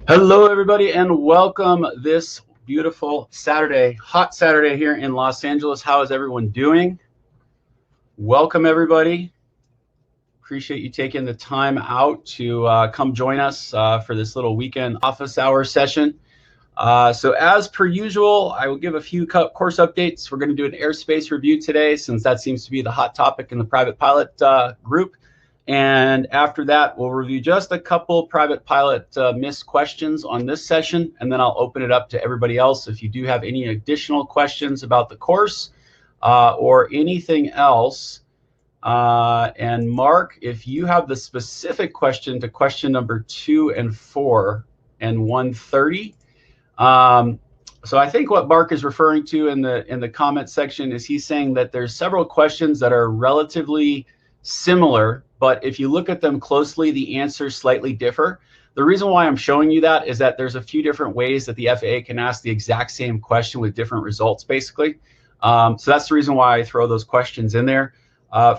Hello, everybody, and welcome this beautiful Saturday, hot Saturday here in Los Angeles. How is everyone doing? Welcome, everybody. Appreciate you taking the time out to come join us for this little weekend office hour session. So as per usual, I will give a few course updates. We're going to do an airspace review today since that seems to be the hot topic in the private pilot group. And after that, we'll review just a couple private pilot missed questions on this session, and then I'll open it up to everybody else. If you do have any additional questions about the course or anything else, and Mark, if you have the specific question to question number 2 and 4 and 130, so I think what Mark is referring to in the comment section is he's saying that there's several questions that are relatively similar, but if you look at them closely, the answers slightly differ. The reason why I'm showing you that is that there's a few different ways that the FAA can ask the exact same question with different results, basically. So that's the reason why I throw those questions in there.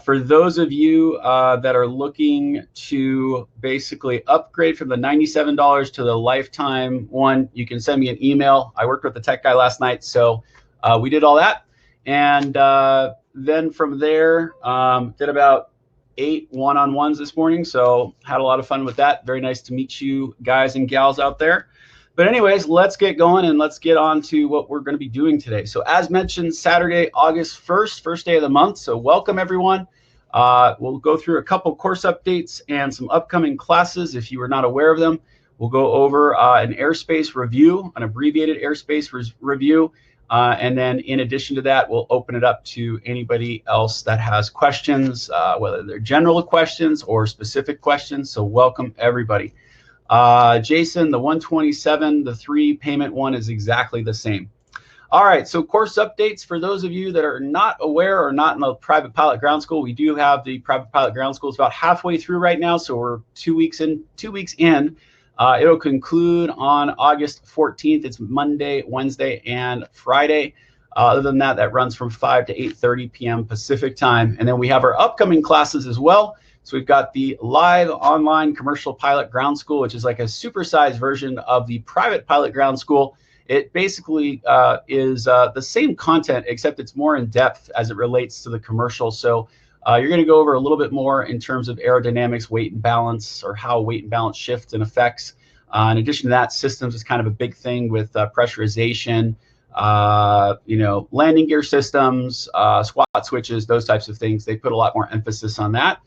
For those of you that are looking to basically upgrade from the $97 to the lifetime one, you can send me an email. I worked with the tech guy last night, so we did all that. And then from there, did about 8 one-on-ones this morning, so had a lot of fun with that. Very nice to meet you guys and gals out there. But anyways, let's get going and let's get on to what we're going to be doing today. So as mentioned, Saturday, August 1st, first day of the month. So welcome, everyone. We'll go through a couple course updates and some upcoming classes if you were not aware of them. We'll go over an airspace review, an abbreviated airspace review. And then in addition to that, we'll open it up to anybody else that has questions, whether they're general questions or specific questions. So welcome, everybody. Jason, the 127, the 3 payment one is exactly the same. All right, so course updates for those of you that are not aware or not in the private pilot ground school. We do have the private pilot ground school. It's about halfway through right now, so we're 2 weeks in. It'll conclude on August 14th. It's Monday, Wednesday, and Friday. Other than that, that runs from 5 to 8:30 p.m. Pacific time. And then we have our upcoming classes as well. So we've got the live online commercial pilot ground school, which is like a supersized version of the private pilot ground school. It basically is the same content, except it's more in depth as it relates to the commercial. So you're going to go over a little bit more in terms of aerodynamics, weight and balance, or how weight and balance shifts and affects. In addition to that, systems is kind of a big thing with pressurization, landing gear systems, squat switches, those types of things. They put a lot more emphasis on that.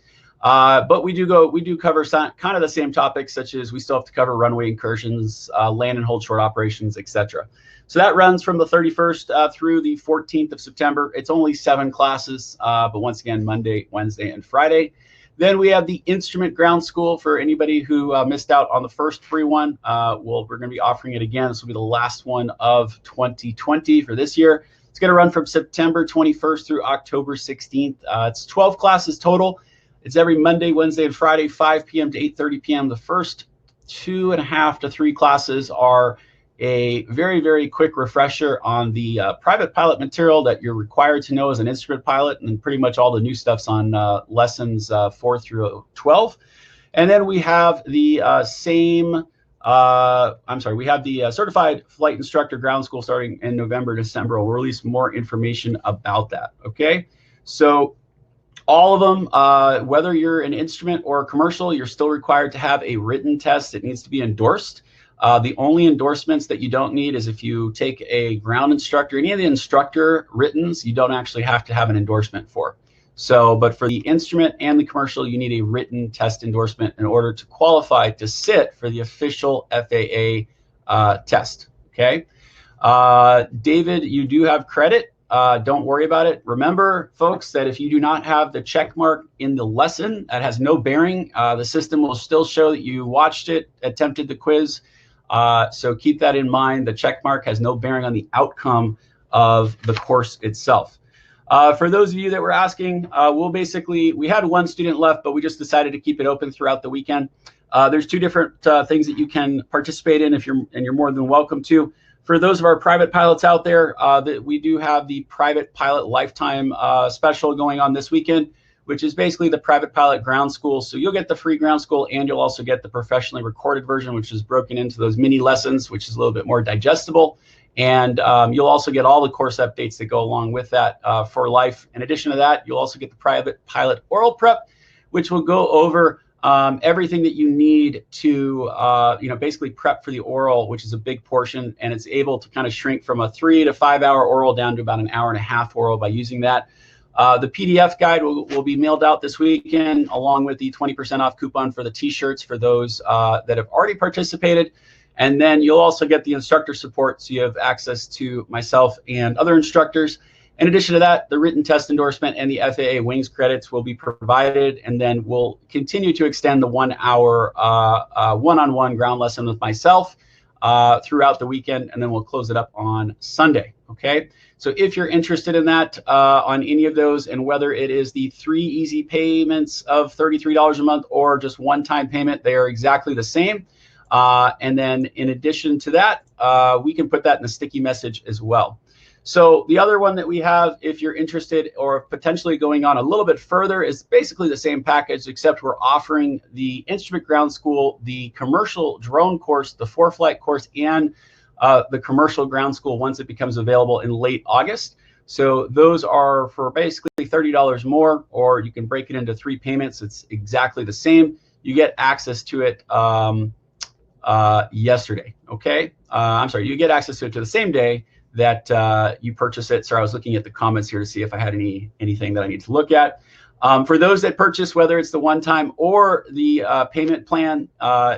But we do cover kind of the same topics, such as we still have to cover runway incursions, land and hold short operations, etc. So that runs from the 31st through the 14th of September. It's only 7 classes, but once again, Monday, Wednesday, and Friday. Then we have the instrument ground school for anybody who missed out on the first free one. We're going to be offering it again. This will be the last one of 2020 for this year. It's going to run from September 21st through October 16th. It's 12 classes total. It's every Monday, Wednesday, and Friday, 5 p.m. to 8:30 p.m. The first 2.5 to 3 classes are a very, very quick refresher on the private pilot material that you're required to know as an instrument pilot, and pretty much all the new stuff's on lessons 4 through 12. And then we have the we have the Certified Flight Instructor Ground School starting in November, December. We'll release more information about that, okay? So all of them, whether you're an instrument or a commercial, you're still required to have a written test. It needs to be endorsed. The only endorsements that you don't need is if you take a ground instructor. Any of the instructor writtens, you don't actually have to have an endorsement for. So, but for the instrument and the commercial, you need a written test endorsement in order to qualify to sit for the official FAA test, okay? David, you do have credit. Don't worry about it. Remember, folks, that if you do not have the check mark in the lesson, that has no bearing. The system will still show that you watched it, attempted the quiz. So keep that in mind. The check mark has no bearing on the outcome of the course itself. For those of you that were asking, we had 1 student left, but we just decided to keep it open throughout the weekend. There's 2 different things that you can participate in and you're more than welcome to. For those of our private pilots out there, we do have the private pilot lifetime special going on this weekend. which is basically the private pilot ground school. So you'll get the free ground school, and you'll also get the professionally recorded version, which is broken into those mini lessons, which is a little bit more digestible. And you'll also get all the course updates that go along with that for life. In addition to that, you'll also get the private pilot oral prep, which will go over everything that you need to, basically prep for the oral, which is a big portion, and it's able to kind of shrink from a 3 to 5 hour oral down to about an hour and a half oral by using that. The PDF guide will be mailed out this weekend, along with the 20% off coupon for the t-shirts for those that have already participated. And then you'll also get the instructor support, so you have access to myself and other instructors. In addition to that, the written test endorsement and the FAA wings credits will be provided, and then we'll continue to extend the 1 hour one-on-one ground lesson with myself throughout the weekend, and then we'll close it up on Sunday. Okay, so if you're interested in that on any of those, and whether it is the 3 easy payments of $33 a month or just one-time payment, they are exactly the same. And then in addition to that, we can put that in a sticky message as well. So the other one that we have, if you're interested or potentially going on a little bit further, is basically the same package, except we're offering the instrument ground school, the commercial drone course, the ForeFlight course, and the commercial ground school once it becomes available in late August. So those are for basically $30 more, or you can break it into 3 payments. It's exactly the same. You get access to it yesterday. Okay, I'm sorry, you get access to it to the same day that you purchase it. Sorry, I was looking at the comments here to see if I had anything that I need to look at. For those that purchase, whether it's the one-time or the payment plan,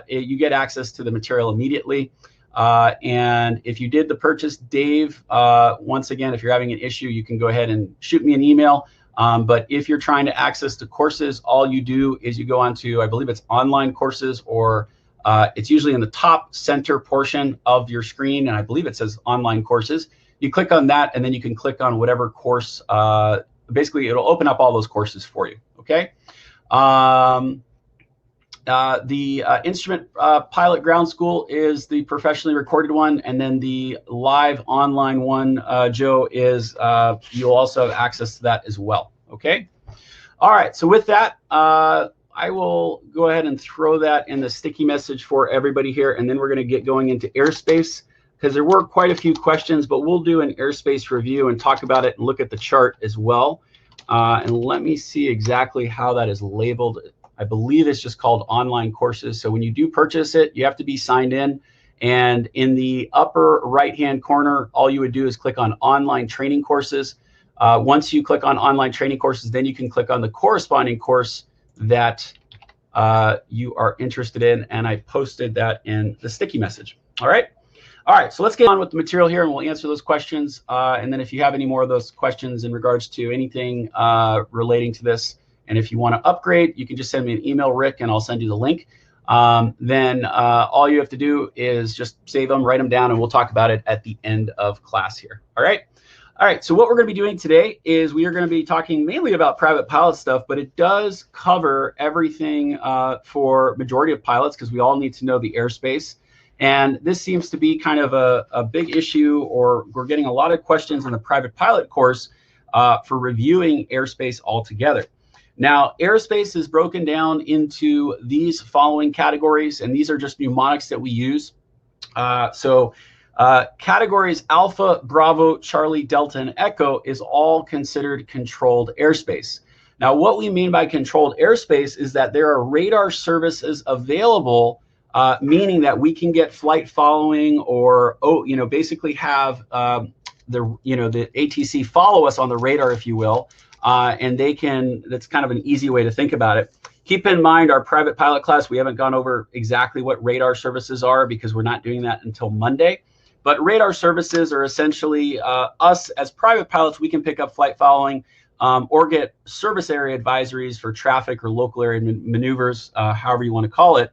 you get access to the material immediately. And if you did the purchase, Dave, once again, if you're having an issue, you can go ahead and shoot me an email. But if you're trying to access the courses, all you do is you go onto, I believe it's online courses, or it's usually in the top center portion of your screen, and I believe it says online courses. You click on that, and then you can click on whatever course. Basically, it'll open up all those courses for you. Okay. The instrument pilot ground school is the professionally recorded one, and then the live online one, Joe, is you'll also have access to that as well. Okay. All right. So with that, I will go ahead and throw that in the sticky message for everybody here, and then we're going to get going into Airspace, because there were quite a few questions, but we'll do an Airspace review and talk about it and look at the chart as well. And let me see exactly how that is labeled. I believe it's just called online courses. So when you do purchase it, you have to be signed in, and in the upper right-hand corner, all you would do is click on online training courses. Once you click on online training courses, then you can click on the corresponding course that you are interested in, and I posted that in the sticky message. All right, so let's get on with the material here, and we'll answer those questions, and then if you have any more of those questions in regards to anything relating to this, and if you want to upgrade, you can just send me an email, Rick, and I'll send you the link. Then all you have to do is just save them, write them down, and we'll talk about it at the end of class here. All right, so what we're going to be doing today is we are going to be talking mainly about private pilot stuff, but it does cover everything for majority of pilots, because we all need to know the airspace. And this seems to be kind of a big issue, or we're getting a lot of questions in the private pilot course for reviewing airspace altogether. Now, airspace is broken down into these following categories, and these are just mnemonics that we use. Categories Alpha, Bravo, Charlie, Delta, and Echo is all considered controlled airspace. Now, what we mean by controlled airspace is that there are radar services available, meaning that we can get flight following, or basically have the ATC follow us on the radar, if you will, and they can. That's kind of an easy way to think about it. Keep in mind, our private pilot class, we haven't gone over exactly what radar services are, because we're not doing that until Monday. But radar services are essentially us as private pilots. We can pick up flight following or get service area advisories for traffic or local area maneuvers, however you want to call it.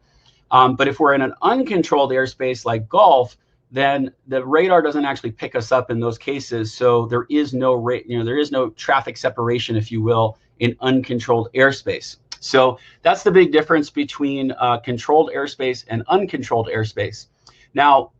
But if we're in an uncontrolled airspace like Gulf, then the radar doesn't actually pick us up in those cases. So there is no there is no traffic separation, if you will, in uncontrolled airspace. So that's the big difference between controlled airspace and uncontrolled airspace. Now,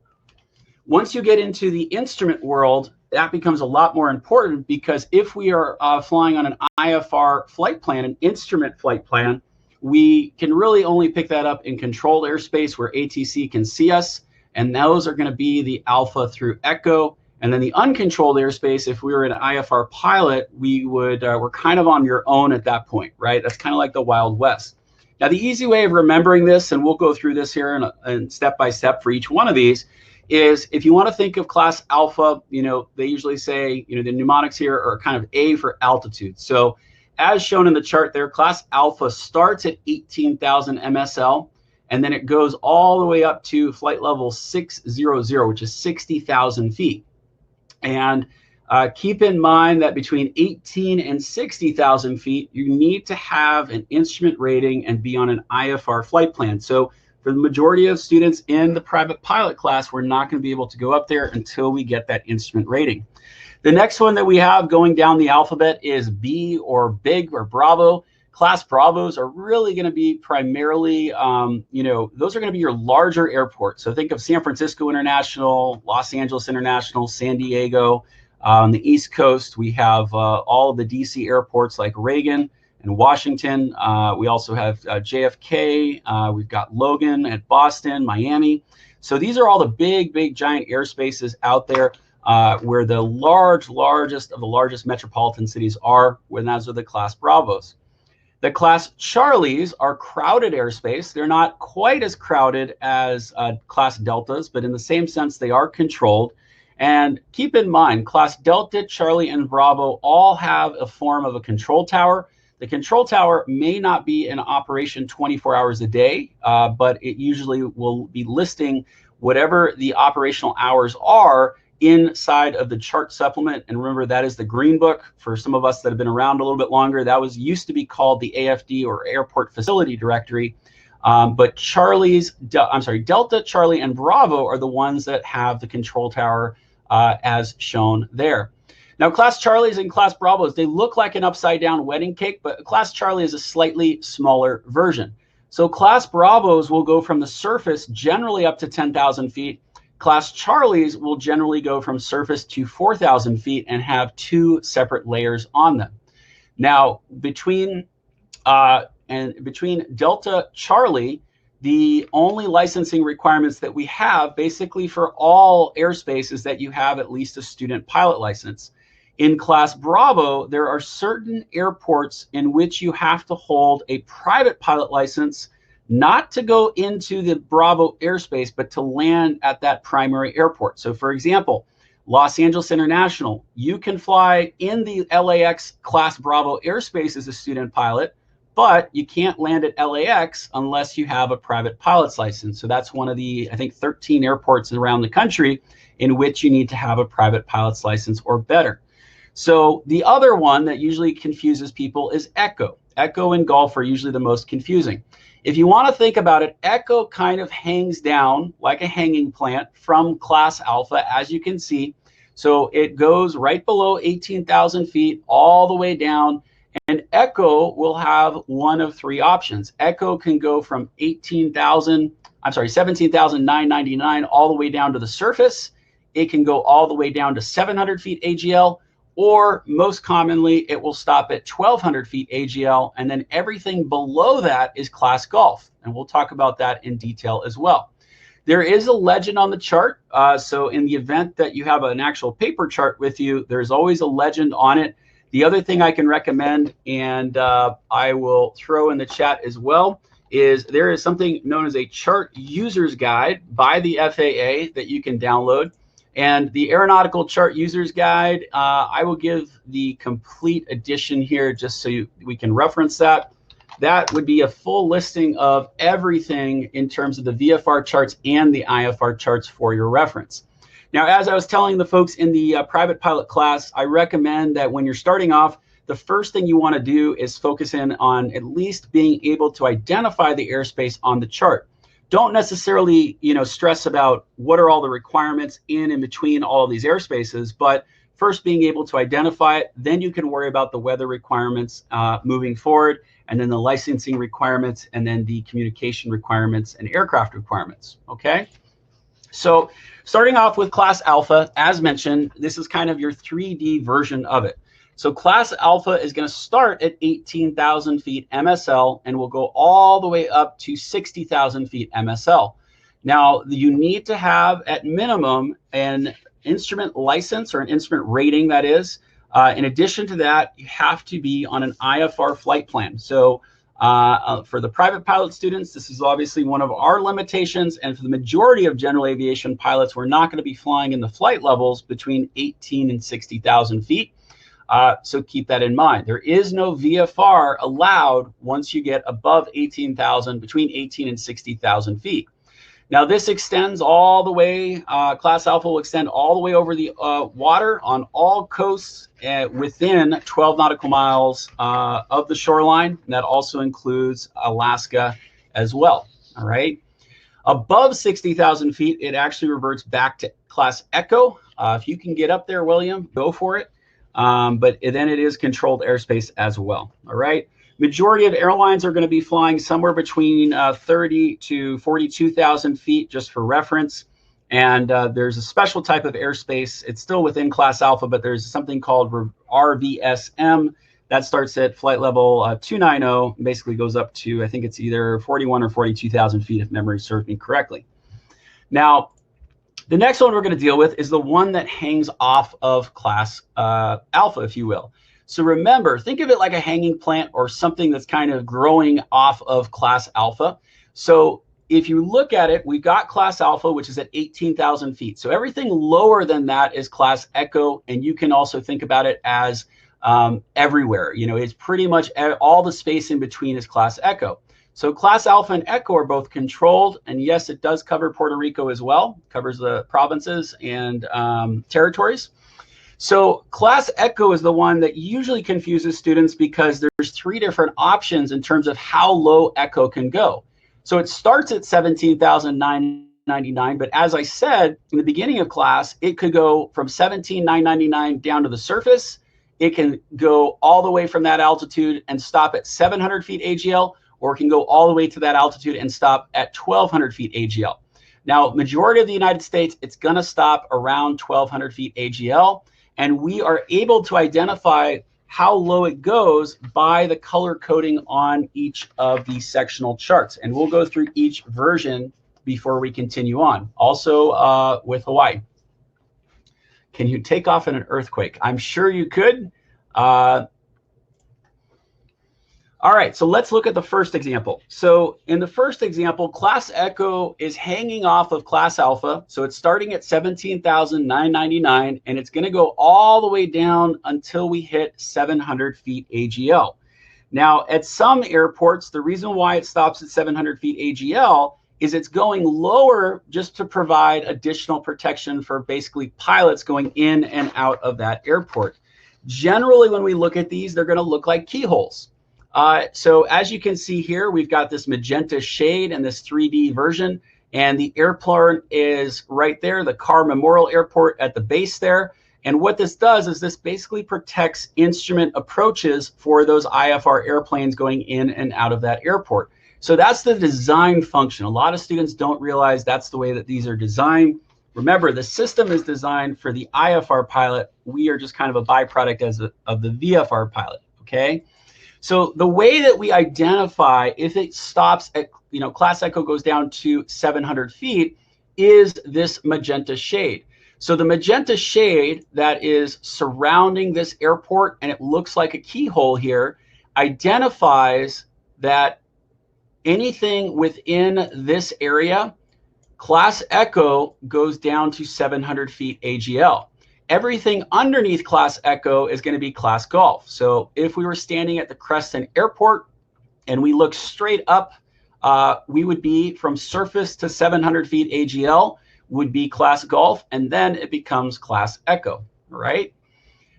once you get into the instrument world, that becomes a lot more important, because if we are flying on an IFR flight plan, an instrument flight plan, we can really only pick that up in controlled airspace where ATC can see us, and those are going to be the alpha through echo. And then the uncontrolled airspace, if we were an IFR pilot, we're kind of on your own at that point, right? That's kind of like the Wild West. Now, the easy way of remembering this, and we'll go through this here and step by step for each one of these, is if you want to think of class alpha, they usually say, the mnemonics here are kind of A for altitude. So as shown in the chart there, class alpha starts at 18,000 MSL, and then it goes all the way up to flight level 600, which is 60,000 feet. And keep in mind that between 18 and 60,000 feet, you need to have an instrument rating and be on an IFR flight plan. So for the majority of students in the private pilot class, we're not going to be able to go up there until we get that instrument rating. The next one that we have going down the alphabet is B, or big, or Bravo. Class Bravos are really going to be primarily, those are going to be your larger airports. So think of San Francisco International, Los Angeles International, San Diego. On the East Coast, we have all of the DC airports like Reagan and Washington. We also have JFK. We've got Logan at Boston, Miami. So these are all the big, giant airspaces out there where the largest of the largest metropolitan cities are, when those are the Class Bravos. The Class Charlies are crowded airspace. They're not quite as crowded as Class Deltas, but in the same sense, they are controlled. And keep in mind, Class Delta, Charlie, and Bravo all have a form of a control tower. The control tower may not be in operation 24 hours a day, but it usually will be listing whatever the operational hours are inside of the chart supplement. And remember, that is the green book. For some of us that have been around a little bit longer, that used to be called the AFD, or Airport Facility Directory. But Delta, Charlie, and Bravo are the ones that have the control tower as shown there. Now, Class Charlies and Class Bravos, they look like an upside down wedding cake, but Class Charlie is a slightly smaller version. So Class Bravos will go from the surface generally up to 10,000 feet. Class Charlies will generally go from surface to 4,000 feet and have two separate layers on them. Now, between Delta Charlie, the only licensing requirements that we have basically for all airspace is that you have at least a student pilot license. In Class Bravo, there are certain airports in which you have to hold a private pilot license, not to go into the Bravo airspace, but to land at that primary airport. So for example, Los Angeles International, you can fly in the LAX Class Bravo airspace as a student pilot, but you can't land at LAX unless you have a private pilot's license. So that's one of the, I think, 13 airports around the country in which you need to have a private pilot's license or better. So the other one that usually confuses people is Echo. Echo and Golf are usually the most confusing. If you want to think about it, Echo kind of hangs down like a hanging plant from Class Alpha, as you can see. So it goes right below 18,000 feet all the way down, and Echo will have one of three options. Echo can go from 17,999 all the way down to the surface. It can go all the way down to 700 feet AGL, or most commonly, it will stop at 1,200 feet AGL, and then everything below that is Class Golf. And we'll talk about that in detail as well. There is a legend on the chart. So in the event that you have an actual paper chart with you, there's always a legend on it. The other thing I can recommend, and I will throw in the chat as well, is there is something known as a chart user's guide by the FAA that you can download. And the Aeronautical Chart User's Guide, I will give the complete edition here just so we can reference that. That would be a full listing of everything in terms of the VFR charts and the IFR charts for your reference. Now, as I was telling the folks in the private pilot class, I recommend that when you're starting off, the first thing you want to do is focus in on at least being able to identify the airspace on the chart. Don't necessarily, stress about what are all the requirements in and between all of these airspaces, but first being able to identify it, then you can worry about the weather requirements moving forward, and then the licensing requirements, and then the communication requirements and aircraft requirements, okay? So starting off with Class Alpha, as mentioned, this is kind of your 3D version of it. So Class Alpha is going to start at 18,000 feet MSL and will go all the way up to 60,000 feet MSL. Now, you need to have at minimum an instrument license or an instrument rating, that is. In addition to that, you have to be on an IFR flight plan. So for the private pilot students, this is obviously one of our limitations. And for the majority of general aviation pilots, we're not going to be flying in the flight levels between 18 and 60,000 feet. So keep that in mind. There is no VFR allowed once you get above 18,000, between 18 and 60,000 feet. Now this extends all the way, Class Alpha will extend all the way over the water on all coasts within 12 nautical miles of the shoreline. And that also includes Alaska as well, all right? Above 60,000 feet, it actually reverts back to Class Echo. If you can get up there, William, go for it. But then it is controlled airspace as well, all right? Majority of airlines are going to be flying somewhere between 30 to 42,000 feet, just for reference. And there's a special type of airspace. It's still within Class Alpha, but there's something called RVSM that starts at flight level 290, basically goes up to, I think it's either 41 or 42,000 feet, if memory serves me correctly. Now, the next one we're going to deal with is the one that hangs off of Class Alpha, if you will. So remember, think of it like a hanging plant or something that's kind of growing off of Class Alpha. So if you look at it, we've got Class Alpha, which is at 18,000 feet. So everything lower than that is Class Echo, and you can also think about it as everywhere. You know, it's pretty much all the space in between is Class Echo. So Class Alpha and Echo are both controlled, and yes, it does cover Puerto Rico as well, covers the provinces and territories. So Class Echo is the one that usually confuses students because there's 3 different options in terms of how low Echo can go. So it starts at 17,999, but as I said in the beginning of class, it could go from 17,999 down to the surface. It can go all the way from that altitude and stop at 700 feet AGL, or it can go all the way to that altitude and stop at 1,200 feet AGL. Now, majority of the United States, it's going to stop around 1,200 feet AGL. And we are able to identify how low it goes by the color coding on each of these sectional charts. And we'll go through each version before we continue on. Also with Hawaii. Can you take off in an earthquake? I'm sure you could. All right, so let's look at the first example. So in the first example, Class Echo is hanging off of Class Alpha. So it's starting at 17,999, and it's going to go all the way down until we hit 700 feet AGL. Now, at some airports, the reason why it stops at 700 feet AGL is it's going lower just to provide additional protection for basically pilots going in and out of that airport. Generally, when we look at these, they're going to look like keyholes. So as you can see here, we've got this magenta shade and this 3D version, and the airplane is right there, the Carr Memorial Airport at the base there. And what this does is this basically protects instrument approaches for those IFR airplanes going in and out of that airport. So that's the design function. A lot of students don't realize that's the way that these are designed. Remember, the system is designed for the IFR pilot. We are just kind of a byproduct of the VFR pilot, okay? So the way that we identify if it stops at, you know, Class Echo goes down to 700 feet is this magenta shade. So the magenta shade that is surrounding this airport, and it looks like a keyhole here, identifies that anything within this area, Class Echo goes down to 700 feet AGL. Everything underneath Class Echo is going to be Class Golf. So if we were standing at the Creston Airport and we look straight up, we would be from surface to 700 feet AGL would be Class Golf, and then it becomes Class Echo, right?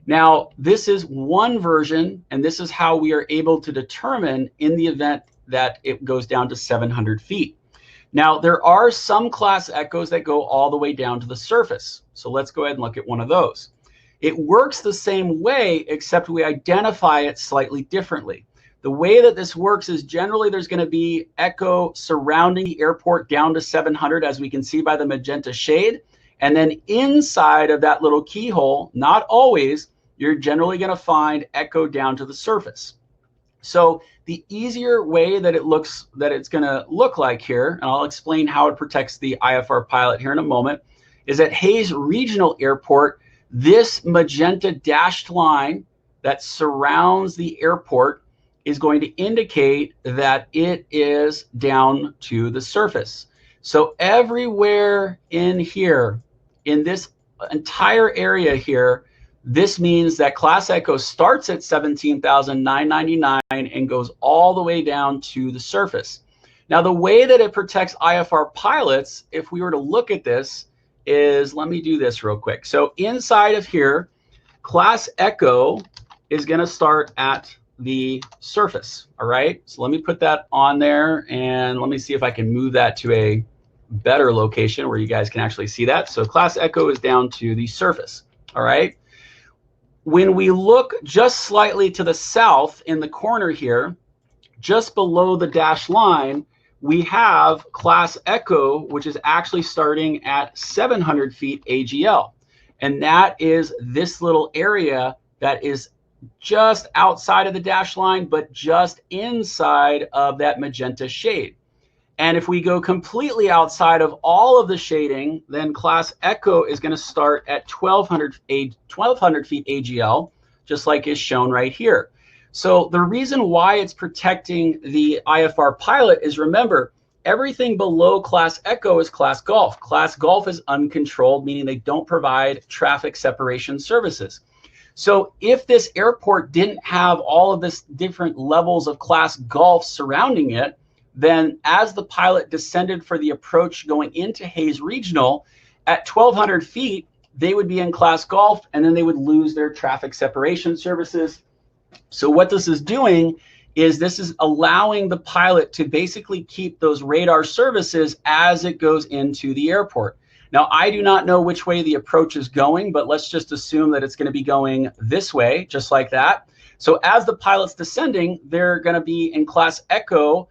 Now, this is one version, and this is how we are able to determine in the event that it goes down to 700 feet. Now, there are some Class Echoes that go all the way down to the surface. So let's go ahead and look at one of those. It works the same way, except we identify it slightly differently. The way that this works is generally there's going to be echo surrounding the airport down to 700, as we can see by the magenta shade. And then inside of that little keyhole, not always, you're generally going to find echo down to the surface. So the easier way that it's going to look like here, and I'll explain how it protects the IFR pilot here in a moment, is at Hayes Regional Airport, this magenta dashed line that surrounds the airport is going to indicate that it is down to the surface. So everywhere in here, in this entire area here, this means that Class Echo starts at 17,999 and goes all the way down to the surface. Now, the way that it protects IFR pilots, if we were to look at this, is, let me do this real quick. So inside of here, Class Echo is going to start at the surface. All right, so let me put that on there, and let me see if I can move that to a better location where you guys can actually see that. So Class Echo is down to the surface. All right, when we look just slightly to the south in the corner here, just below the dashed line, we have Class Echo, which is actually starting at 700 feet AGL, and that is this little area that is just outside of the dash line, but just inside of that magenta shade. And if we go completely outside of all of the shading, then Class Echo is going to start at 1,200 feet AGL, just like is shown right here. So the reason why it's protecting the IFR pilot is, remember, everything below Class Echo is Class Golf. Class Golf is uncontrolled, meaning they don't provide traffic separation services. So if this airport didn't have all of this different levels of Class Golf surrounding it, then as the pilot descended for the approach going into Hayes Regional, at 1,200 feet, they would be in Class Golf, and then they would lose their traffic separation services. So what this is doing is this is allowing the pilot to basically keep those radar services as it goes into the airport. Now, I do not know which way the approach is going, but let's just assume that it's going to be going this way, just like that. So as the pilot's descending, they're going to be in Class Echo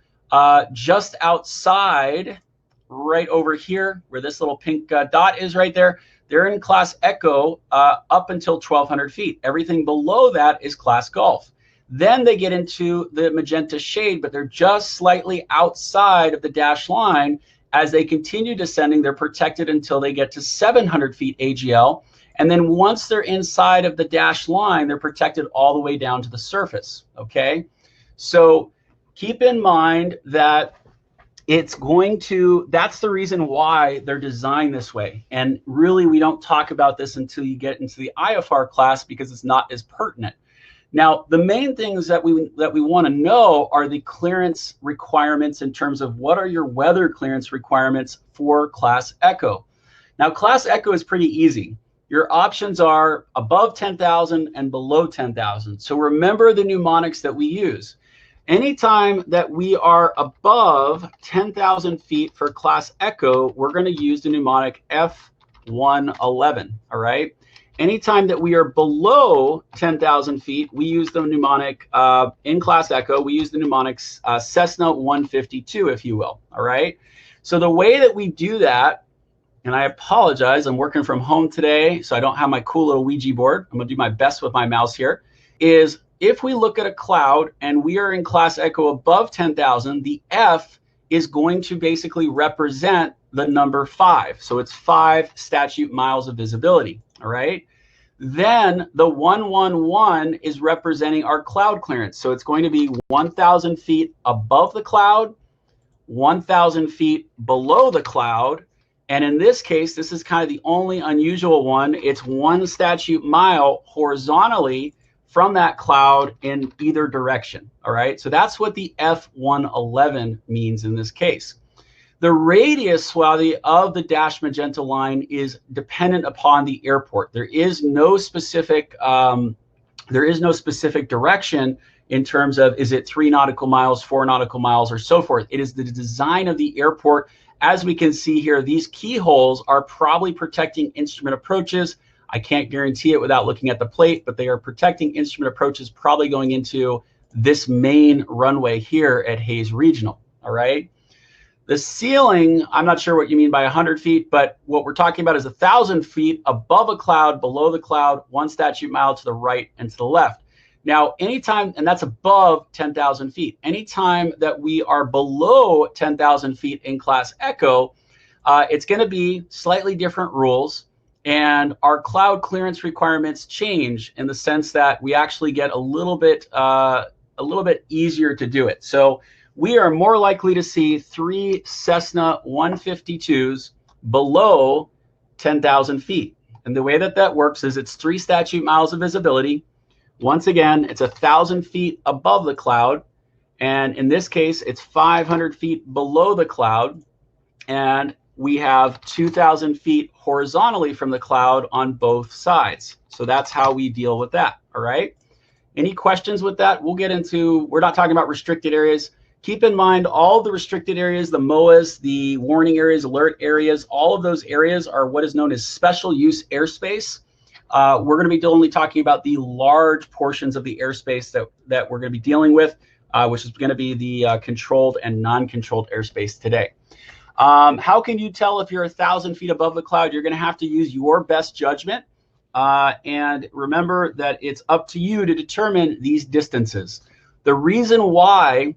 just outside, right over here, where this little pink dot is right there. They're in Class Echo up until 1,200 feet. Everything below that is Class Golf. Then they get into the magenta shade, but they're just slightly outside of the dash line. As they continue descending, they're protected until they get to 700 feet AGL. And then once they're inside of the dash line, they're protected all the way down to the surface, okay? So keep in mind that it's going to, that's the reason why they're designed this way. And really, we don't talk about this until you get into the IFR class because it's not as pertinent. Now, the main things that we want to know are the clearance requirements in terms of what are your weather clearance requirements for Class Echo. Now, Class Echo is pretty easy. Your options are above 10,000 and below 10,000. So remember the mnemonics that we use. Anytime that we are above 10,000 feet for Class Echo, we're going to use the mnemonic F111, all right? Anytime that we are below 10,000 feet, we use the mnemonic, in Class Echo, we use the mnemonics Cessna 152, if you will, all right? So the way that we do that, and I apologize, I'm working from home today, so I don't have my cool little Ouija board. I'm gonna do my best with my mouse here, is if we look at a cloud and we are in Class Echo above 10,000, the F is going to basically represent the number 5. So it's 5 statute miles of visibility. All right. Then the 111 is representing our cloud clearance. So it's going to be 1,000 feet above the cloud, 1,000 feet below the cloud. And in this case, this is kind of the only unusual one. It's 1 statute mile horizontally from that cloud in either direction. All right. So that's what the F111 means in this case. The radius of the dash magenta line is dependent upon the airport. There is no specific direction in terms of, is it 3 nautical miles, 4 nautical miles, or so forth. It is the design of the airport. As we can see here, these keyholes are probably protecting instrument approaches. I can't guarantee it without looking at the plate, but they are protecting instrument approaches probably going into this main runway here at Hayes Regional, all right? The ceiling, I'm not sure what you mean by 100 feet, but what we're talking about is 1,000 feet above a cloud, below the cloud, 1 statute mile to the right and to the left. Now, anytime, and that's above 10,000 feet, anytime that we are below 10,000 feet in Class Echo, it's going to be slightly different rules, and our cloud clearance requirements change in the sense that we actually get a little bit easier to do it. So we are more likely to see 3 Cessna 152s below 10,000 feet. And the way that that works is it's 3 statute miles of visibility. Once again, it's 1,000 feet above the cloud. And in this case, it's 500 feet below the cloud. And we have 2,000 feet horizontally from the cloud on both sides. So that's how we deal with that, all right? Any questions with that? We'll get into, we're not talking about restricted areas. Keep in mind all the restricted areas, the MOAs, the warning areas, alert areas, all of those areas are what is known as special use airspace. We're going to be only talking about the large portions of the airspace that we're going to be dealing with, which is going to be the controlled and non-controlled airspace today. How can you tell if you're 1,000 feet above the cloud? You're going to have to use your best judgment. And remember that it's up to you to determine these distances. The reason why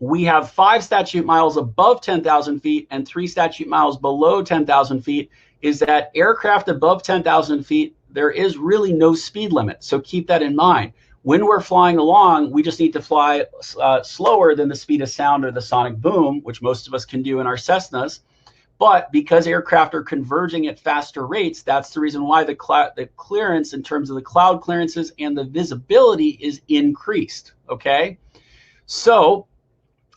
we have 5 statute miles above 10,000 feet and 3 statute miles below 10,000 feet is that aircraft above 10,000 feet, there is really no speed limit. So keep that in mind. When we're flying along, we just need to fly slower than the speed of sound or the sonic boom, which most of us can do in our Cessnas. But because aircraft are converging at faster rates, that's the reason why the clearance in terms of the cloud clearances and the visibility is increased, okay? So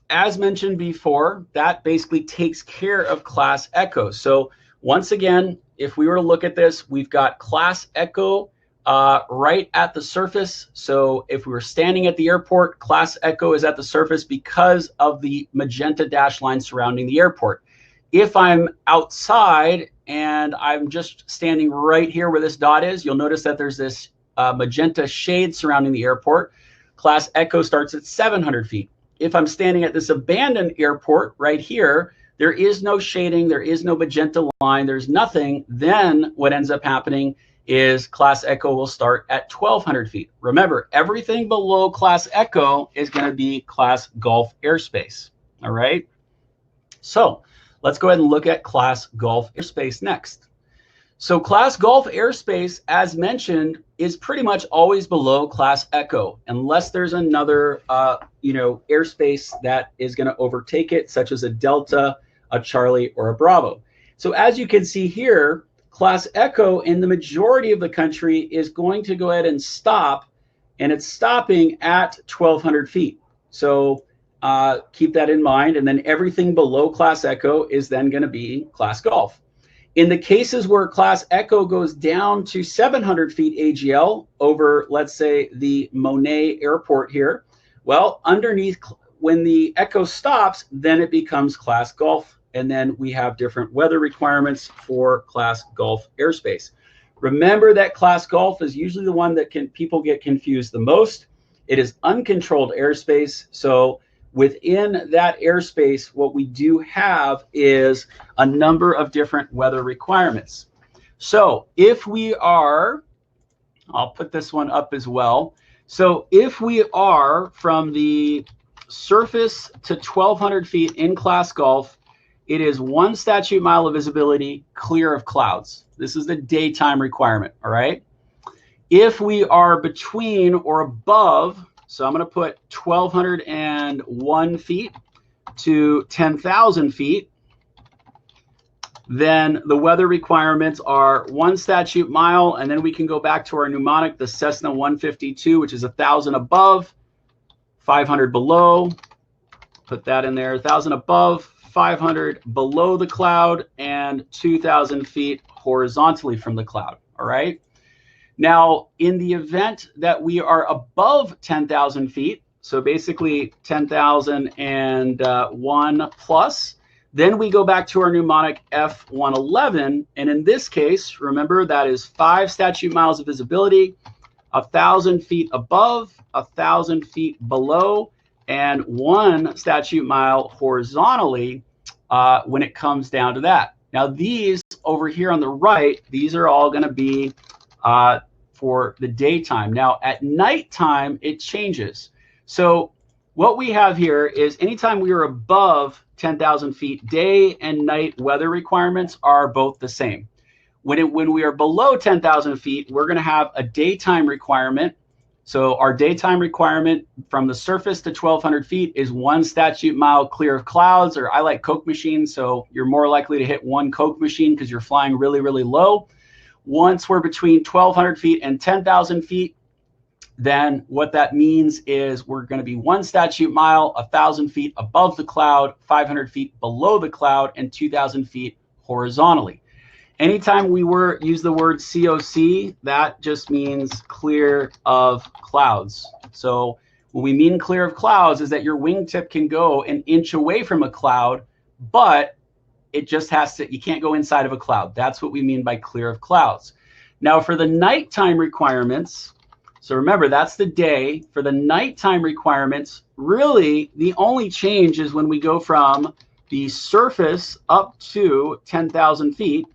as mentioned before, that basically takes care of Class Echo. So once again, if we were to look at this, we've got Class Echo right at the surface. So if we were standing at the airport, Class Echo is at the surface because of the magenta dash line surrounding the airport. If I'm outside and I'm just standing right here where this dot is, you'll notice that there's this magenta shade surrounding the airport. Class Echo starts at 700 feet. If I'm standing at this abandoned airport right here, there is no shading, there is no magenta line, there's nothing. Then what ends up happening is Class Echo will start at 1,200 feet. Remember, everything below Class Echo is going to be Class Gulf airspace, all right? So let's go ahead and look at Class Gulf airspace next. So Class Gulf airspace, as mentioned, is pretty much always below Class Echo, unless there's another, airspace that is going to overtake it, such as a Delta, a Charlie, or a Bravo. So as you can see here, Class Echo in the majority of the country is going to go ahead and stop, and it's stopping at 1,200 feet. So keep that in mind, and then everything below Class Echo is then going to be Class Gulf. In the cases where Class Echo goes down to 700 feet AGL over, let's say, the Monet Airport here, well, underneath, when the Echo stops, then it becomes Class Gulf, and then we have different weather requirements for Class Gulf airspace. Remember that Class Gulf is usually the one that people get confused the most. It is uncontrolled airspace, so within that airspace, what we do have is a number of different weather requirements. So if we are, I'll put this one up as well. So if we are from the surface to 1,200 feet in Class Gulf, it is 1 statute mile of visibility clear of clouds. This is the daytime requirement, all right? If we are between or above, so I'm going to put 1,201 feet to 10,000 feet, then the weather requirements are 1 statute mile, and then we can go back to our mnemonic, the Cessna 152, which is 1,000 above, 500 below. Put that in there, 1,000 above, 500 below the cloud, and 2,000 feet horizontally from the cloud, all right? Now, in the event that we are above 10,000 feet, so basically 10,001 plus, then we go back to our mnemonic F111. And in this case, remember that is 5 statute miles of visibility, 1,000 feet above, 1,000 feet below, and 1 statute mile horizontally when it comes down to that. Now these over here on the right, these are all going to be for the daytime. Now at nighttime, it changes. So what we have here is anytime we are above 10,000 feet, day and night weather requirements are both the same. When we are below 10,000 feet, we're going to have a daytime requirement. So our daytime requirement from the surface to 1,200 feet is 1 statute mile clear of clouds, or I like Coke machines, so you're more likely to hit 1 Coke machine because you're flying really, really low. Once we're between 1,200 feet and 10,000 feet, then what that means is we're going to be 1 statute mile, 1,000 feet above the cloud, 500 feet below the cloud, and 2,000 feet horizontally. Anytime we use the word COC, that just means clear of clouds. So what we mean clear of clouds is that your wingtip can go an inch away from a cloud, but it just has to, you can't go inside of a cloud. That's what we mean by clear of clouds. Now for the nighttime requirements, so remember that's the day. For the nighttime requirements, really the only change is when we go from the surface up to 10,000 feet,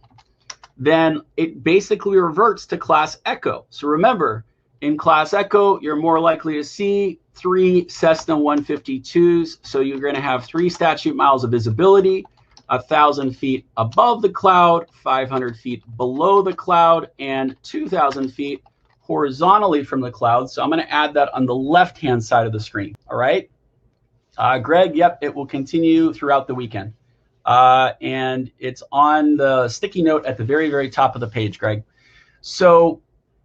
then it basically reverts to class Echo. So remember, in class Echo, you're more likely to see 3 Cessna 152s. So you're going to have 3 statute miles of visibility, 1,000 feet above the cloud, 500 feet below the cloud, and 2,000 feet horizontally from the cloud. So I'm going to add that on the left-hand side of the screen. All right. Greg, yep, it will continue throughout the weekend. And it's on the sticky note at the very, very top of the page, Greg. So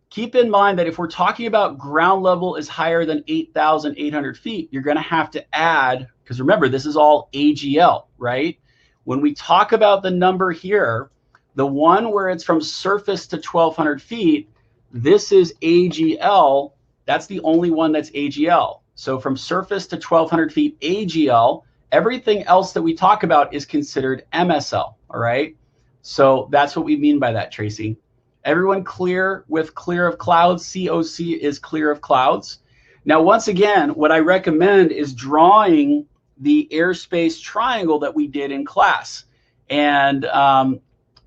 keep in mind that if we're talking about ground level is higher than 8,800 feet, you're going to have to add, because remember, this is all AGL, right? When we talk about the number here, the one where it's from surface to 1,200 feet, this is AGL. That's the only one that's AGL. So from surface to 1,200 feet AGL, everything else that we talk about is considered MSL, all right? So that's what we mean by that, Tracy. Everyone clear with clear of clouds? COC is clear of clouds. Now, once again, what I recommend is drawing the airspace triangle that we did in class. And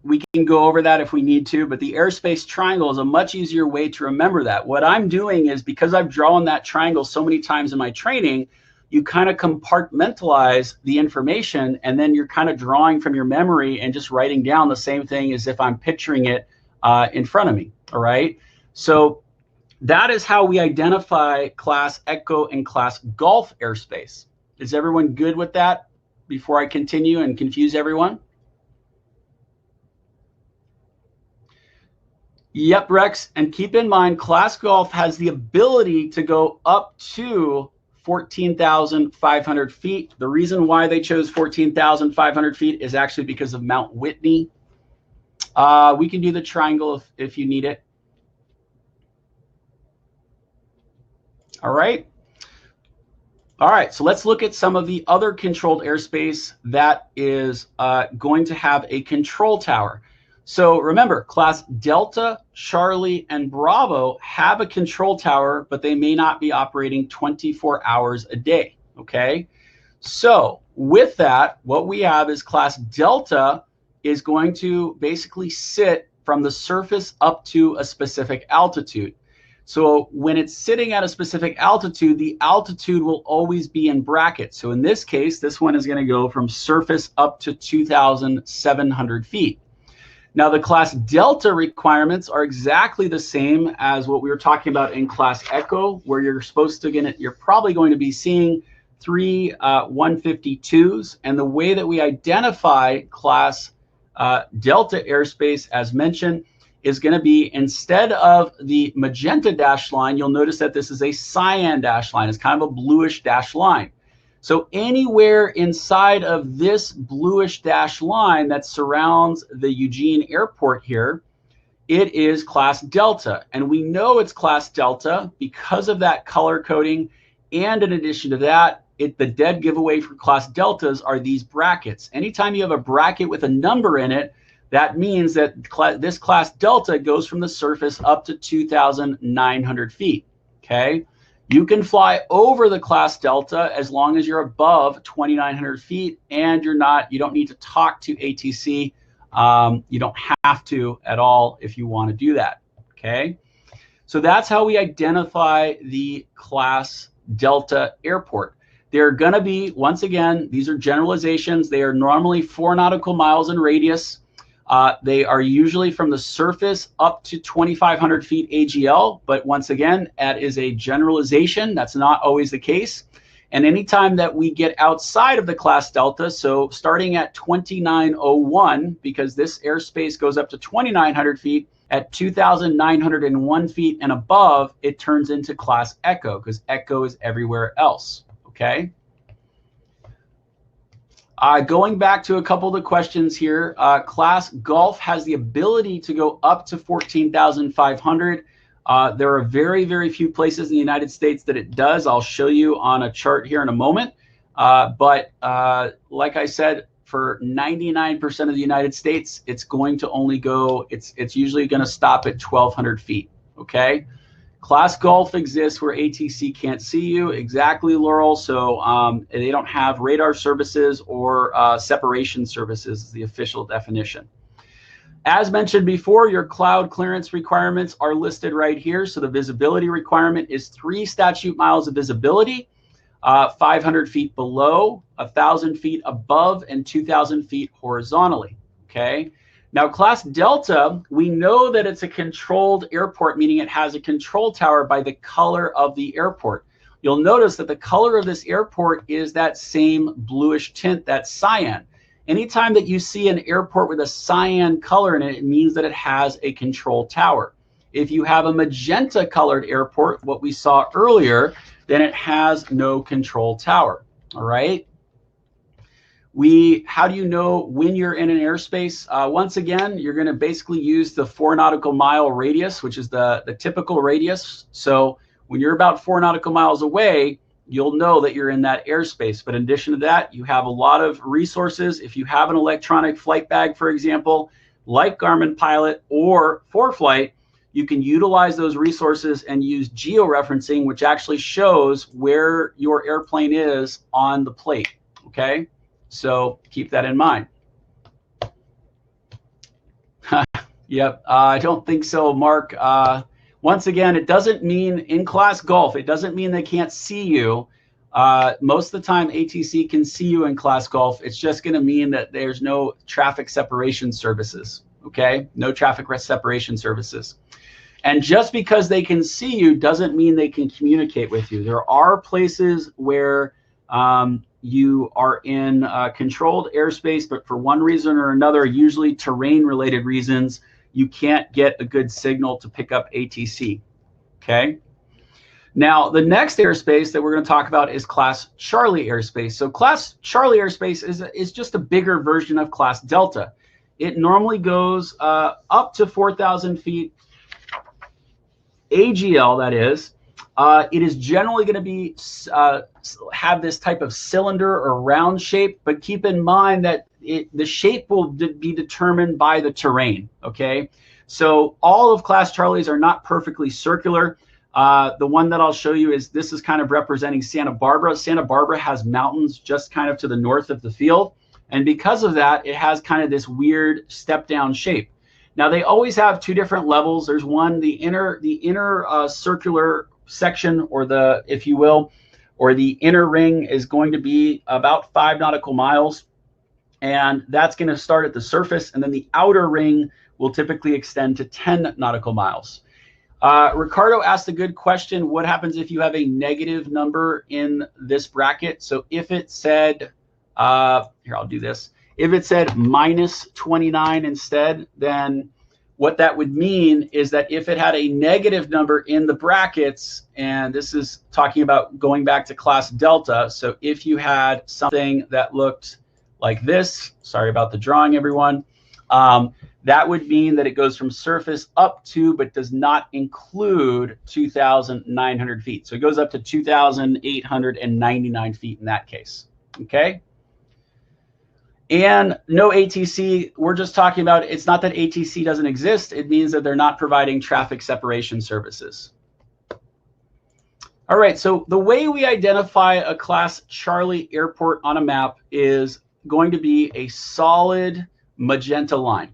we can go over that if we need to, but the airspace triangle is a much easier way to remember that. What I'm doing is, because I've drawn that triangle so many times in my training, you kind of compartmentalize the information, and then you're kind of drawing from your memory and just writing down the same thing as if I'm picturing it in front of me, all right? So that is how we identify class Echo and class Golf airspace. Is everyone good with that before I continue and confuse everyone? Yep, Rex, and keep in mind, class Golf has the ability to go up to 14,500 feet. The reason why they chose 14,500 feet is actually because of Mount Whitney. We can do the triangle if you need it. All right. All right, so let's look at some of the other controlled airspace that is going to have a control tower. So remember, class Delta, Charlie, and Bravo have a control tower, but they may not be operating 24 hours a day, okay? So with that, what we have is class Delta is going to basically sit from the surface up to a specific altitude. So when it's sitting at a specific altitude, the altitude will always be in brackets. So in this case, this one is going to go from surface up to 2,700 feet. Now, the class Delta requirements are exactly the same as what we were talking about in class Echo, where you're probably going to be seeing 3 152s. And the way that we identify class Delta airspace, as mentioned, is going to be, instead of the magenta dashed line, you'll notice that this is a cyan dashed line. It's kind of a bluish dashed line. So anywhere inside of this bluish dashed line that surrounds the Eugene Airport here, it is class Delta. And we know it's class Delta because of that color coding. And in addition to that, the dead giveaway for class Deltas are these brackets. Anytime you have a bracket with a number in it, That means that this class Delta goes from the surface up to 2,900 feet, okay? You can fly over the class Delta as long as you're above 2,900 feet and you don't need to talk to ATC. You don't have to at all if you want to do that, okay? So that's how we identify the class Delta airport. They're going to be, once again, these are generalizations. They are normally 4 nautical miles in radius. They are usually from the surface up to 2,500 feet AGL, but once again, that is a generalization. That's not always the case. And anytime that we get outside of the class Delta, so starting at 2901, because this airspace goes up to 2,900 feet, at 2,901 feet and above, it turns into class Echo, because Echo is everywhere else, okay? Going back to a couple of the questions here, class Golf has the ability to go up to 14,500. There are very, very few places in the United States that it does. I'll show you on a chart here in a moment. But like I said, for 99% of the United States, it's going to only go, it's usually going to stop at 1,200 feet, okay? Class Golf exists where ATC can't see you. Exactly, Laurel. So they don't have radar services or separation services is the official definition. As mentioned before, your cloud clearance requirements are listed right here. So the visibility requirement is 3 statute miles of visibility, 500 feet below, 1,000 feet above, and 2,000 feet horizontally, okay? Now, class Delta, we know that it's a controlled airport, meaning it has a control tower by the color of the airport. You'll notice that the color of this airport is that same bluish tint, that cyan. Anytime that you see an airport with a cyan color in it, it means that it has a control tower. If you have a magenta colored airport, what we saw earlier, then it has no control tower, all right? How do you know when you're in an airspace? Once again, you're going to basically use the 4 nautical mile radius, which is the typical radius. So when you're about 4 nautical miles away, you'll know that you're in that airspace. But in addition to that, you have a lot of resources. If you have an electronic flight bag, for example, like Garmin Pilot or ForeFlight, you can utilize those resources and use georeferencing, which actually shows where your airplane is on the plate, okay? So keep that in mind. Yep, I don't think so, Mark. Once again, it doesn't mean in class Golf, it doesn't mean they can't see you. Most of the time, ATC can see you in class Golf. It's just going to mean that there's no traffic separation services, okay? No traffic separation services. And just because they can see you doesn't mean they can communicate with you. There are places where you are in controlled airspace, but for one reason or another, usually terrain-related reasons, you can't get a good signal to pick up ATC, okay? Now, the next airspace that we're going to talk about is Class Charlie airspace. So Class Charlie airspace is just a bigger version of Class Delta. It normally goes up to 4,000 feet AGL, that is. It is generally going to be have this type of cylinder or round shape, but keep in mind that the shape will be determined by the terrain, okay? So all of Class Charlies are not perfectly circular. The one that I'll show you this is kind of representing Santa Barbara. Santa Barbara has mountains just kind of to the north of the field. And because of that, it has kind of this weird step down shape. Now they always have 2 different levels. There's one, the inner circular section, or the, if you will, or the inner ring is going to be about 5 nautical miles. And that's going to start at the surface. And then the outer ring will typically extend to 10 nautical miles. Ricardo asked a good question. What happens if you have a negative number in this bracket? So if it said, here, I'll do this. If it said minus 29 instead, then what that would mean is that if it had a negative number in the brackets, and this is talking about going back to Class Delta, so if you had something that looked like this, sorry about the drawing, everyone, that would mean that it goes from surface up to, but does not include 2,900 feet. So it goes up to 2,899 feet in that case, okay? And no ATC, we're just talking about, it's not that ATC doesn't exist, it means that they're not providing traffic separation services. All right, so the way we identify a Class Charlie airport on a map is going to be a solid magenta line.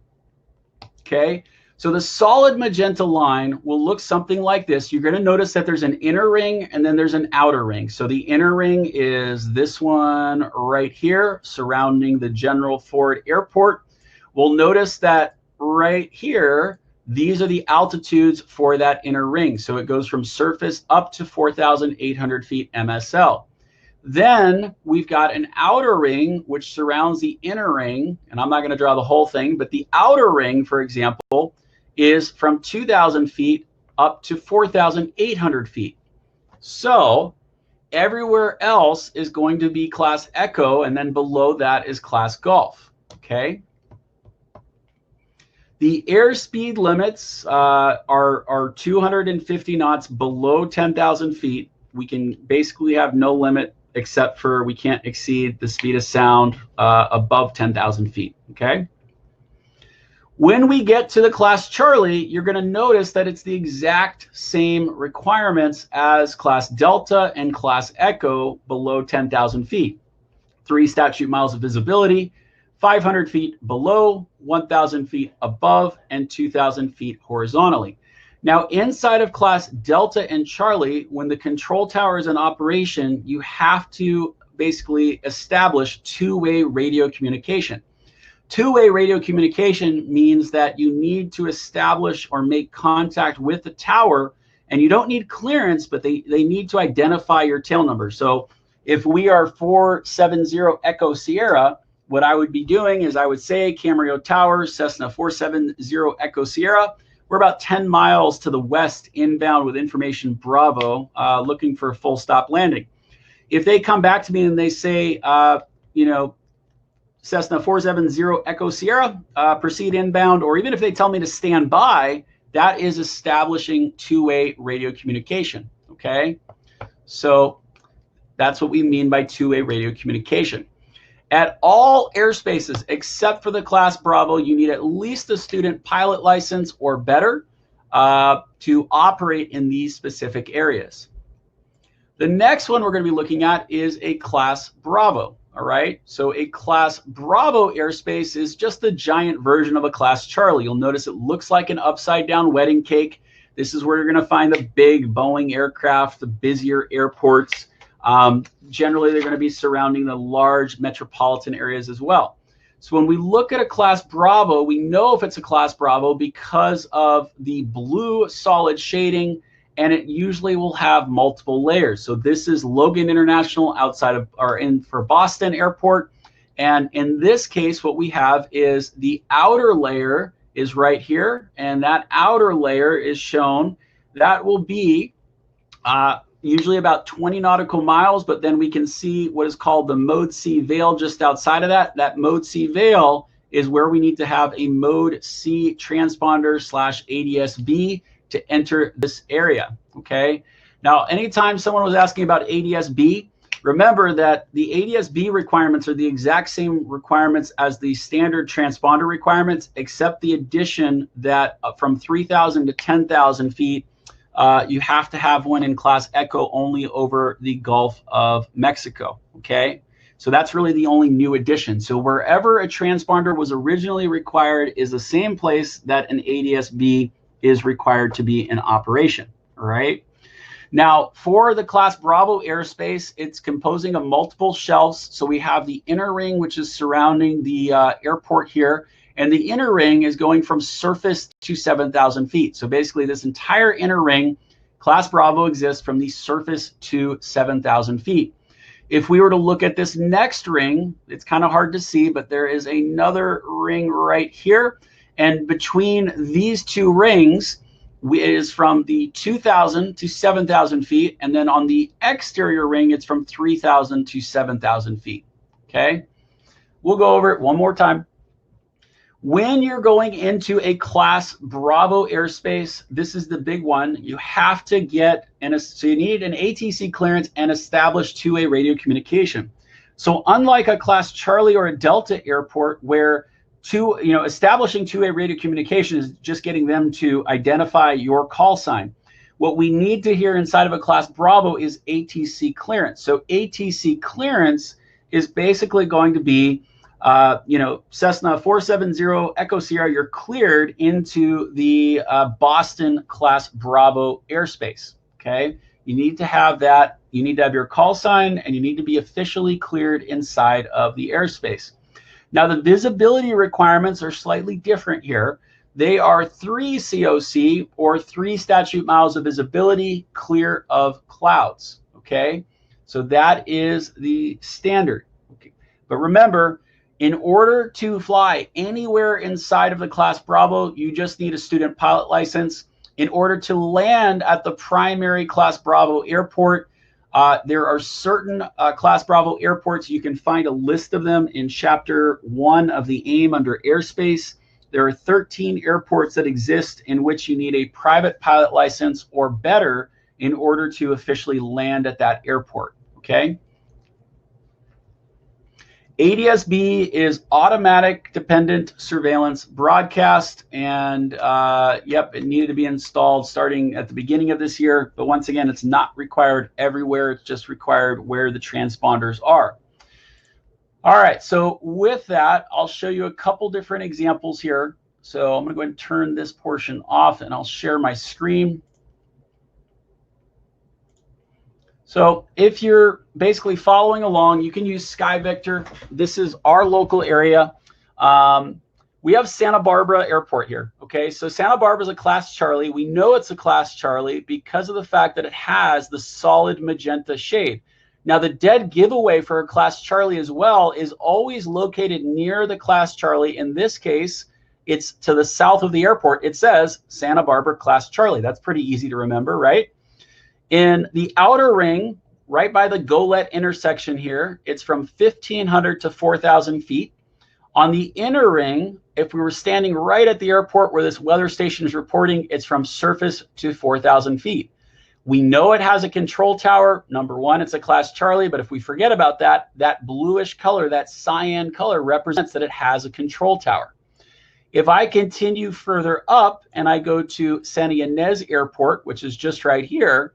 Okay, so the solid magenta line will look something like this. You're going to notice that there's an inner ring and then there's an outer ring. So the inner ring is this one right here surrounding the General Ford Airport. We'll notice that right here, these are the altitudes for that inner ring. So it goes from surface up to 4,800 feet MSL. Then we've got an outer ring which surrounds the inner ring, and I'm not going to draw the whole thing, but the outer ring, for example, is from 2,000 feet up to 4,800 feet. So everywhere else is going to be Class Echo, and then below that is Class Golf. Okay. The airspeed limits are 250 knots below 10,000 feet. We can basically have no limit except for we can't exceed the speed of sound above 10,000 feet, okay? When we get to the Class Charlie, you're going to notice that it's the exact same requirements as Class Delta and Class Echo below 10,000 feet. 3 statute miles of visibility, 500 feet below, 1,000 feet above, and 2,000 feet horizontally. Now, inside of Class Delta and Charlie, when the control tower is in operation, you have to basically establish two-way radio communication. Two-way radio communication means that you need to establish or make contact with the tower, and you don't need clearance, but they need to identify your tail number. So if we are 470 Echo Sierra, what I would be doing is I would say Camarillo Tower, Cessna 470 Echo Sierra. We're about 10 miles to the west inbound with information Bravo, looking for a full stop landing. If they come back to me and they say, you know, Cessna 470 Echo Sierra, proceed inbound, or even if they tell me to stand by, that is establishing two-way radio communication, okay? So that's what we mean by two-way radio communication. At all airspaces, except for the Class Bravo, you need at least a student pilot license or better to operate in these specific areas. The next one we're going to be looking at is a Class Bravo, all right? So a Class Bravo airspace is just the giant version of a Class Charlie. You'll notice it looks like an upside-down wedding cake. This is where you're going to find the big Boeing aircraft, the busier airports. Generally, they're going to be surrounding the large metropolitan areas as well. So when we look at a Class Bravo, we know if it's a Class Bravo because of the blue solid shading, and it usually will have multiple layers. So this is Logan International outside of, or in for Boston Airport. And in this case, what we have is the outer layer is right here, and that outer layer is shown. That will be usually about 20 nautical miles, but then we can see what is called the Mode C veil just outside of that. That Mode C veil is where we need to have a Mode C transponder / ADS-B to enter this area, okay? Now, anytime someone was asking about ADS-B, remember that the ADS-B requirements are the exact same requirements as the standard transponder requirements, except the addition that from 3,000 to 10,000 feet, you have to have one in Class Echo only over the Gulf of Mexico, okay? So that's really the only new addition. So wherever a transponder was originally required is the same place that an ADS-B is required to be in operation, all right? Now, for the Class Bravo airspace, it's composing of multiple shelves. So we have the inner ring, which is surrounding the airport here. And the inner ring is going from surface to 7,000 feet. So basically this entire inner ring, Class Bravo exists from the surface to 7,000 feet. If we were to look at this next ring, it's kind of hard to see, but there is another ring right here. And between these two rings is from the 2,000 to 7,000 feet. And then on the exterior ring, it's from 3,000 to 7,000 feet, okay? We'll go over it one more time. When you're going into a Class Bravo airspace, this is the big one. You have to get, so you need an ATC clearance and establish two-way radio communication. So unlike a Class Charlie or a Delta airport where establishing two-way radio communication is just getting them to identify your call sign, what we need to hear inside of a Class Bravo is ATC clearance. So ATC clearance is basically going to be, Cessna 470 Echo Sierra, you're cleared into the Boston Class Bravo airspace, okay? You need to have that. You need to have your call sign, and you need to be officially cleared inside of the airspace. Now, the visibility requirements are slightly different here. They are 3 COC, or 3 statute miles of visibility clear of clouds, okay? So that is the standard. Okay. But remember, in order to fly anywhere inside of the Class Bravo, you just need a student pilot license. In order to land at the primary Class Bravo airport, there are certain Class Bravo airports. You can find a list of them in Chapter 1 of the AIM under Airspace. There are 13 airports that exist in which you need a private pilot license or better in order to officially land at that airport, okay? ADS-B is automatic dependent surveillance broadcast, and it needed to be installed starting at the beginning of this year, but once again, it's not required everywhere. It's just required where the transponders are. All right, so with that, I'll show you a couple different examples here. So I'm going to go ahead and turn this portion off, and I'll share my screen. So if you're basically following along, you can use SkyVector. This is our local area. We have Santa Barbara Airport here, okay? So Santa Barbara is a Class Charlie. We know it's a Class Charlie because of the fact that it has the solid magenta shade. Now, the dead giveaway for a Class Charlie as well is always located near the Class Charlie. In this case, it's to the south of the airport. It says Santa Barbara Class Charlie. That's pretty easy to remember, right? In the outer ring, right by the Golet intersection here, it's from 1,500 to 4,000 feet. On the inner ring, if we were standing right at the airport where this weather station is reporting, it's from surface to 4,000 feet. We know it has a control tower. Number one, it's a Class Charlie, but if we forget about that, that bluish color, that cyan color represents that it has a control tower. If I continue further up and I go to Santa Ynez Airport, which is just right here,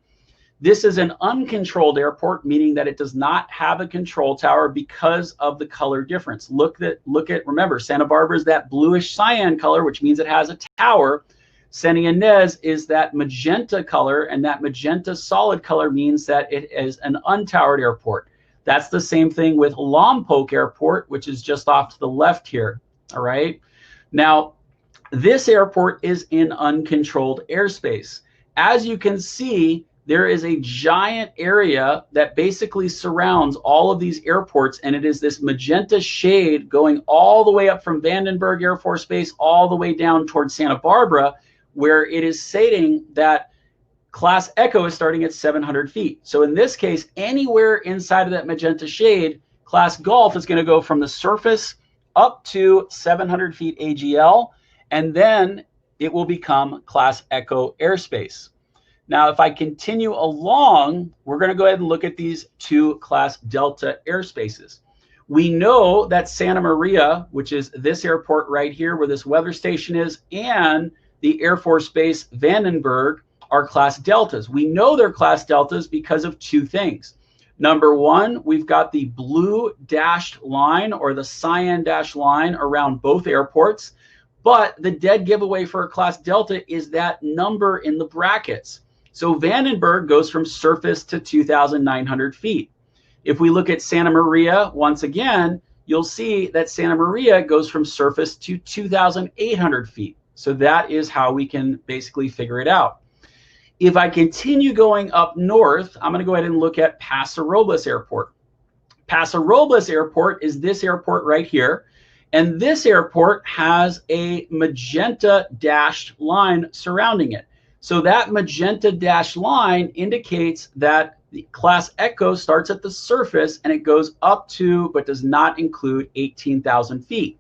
this is an uncontrolled airport, meaning that it does not have a control tower because of the color difference. Remember, Santa Barbara is that bluish cyan color, which means it has a tower. Santa Ynez is that magenta color, and that magenta solid color means that it is an untowered airport. That's the same thing with Lompoc Airport, which is just off to the left here, all right? Now, this airport is in uncontrolled airspace. As you can see, there is a giant area that basically surrounds all of these airports, and it is this magenta shade going all the way up from Vandenberg Air Force Base all the way down towards Santa Barbara, where it is stating that Class Echo is starting at 700 feet. So in this case, anywhere inside of that magenta shade, Class Golf is going to go from the surface up to 700 feet AGL, and then it will become Class Echo airspace. Now, if I continue along, we're going to go ahead and look at these two Class Delta airspaces. We know that Santa Maria, which is this airport right here where this weather station is, and the Air Force Base Vandenberg are Class Deltas. We know they're Class Deltas because of two things. Number one, we've got the blue dashed line or the cyan dashed line around both airports, but the dead giveaway for a Class Delta is that number in the brackets. So Vandenberg goes from surface to 2,900 feet. If we look at Santa Maria, once again, you'll see that Santa Maria goes from surface to 2,800 feet. So that is how we can basically figure it out. If I continue going up north, I'm going to go ahead and look at Paso Robles Airport. Paso Robles Airport is this airport right here. And this airport has a magenta dashed line surrounding it. So that magenta dashed line indicates that the Class Echo starts at the surface and it goes up to, but does not include 18,000 feet.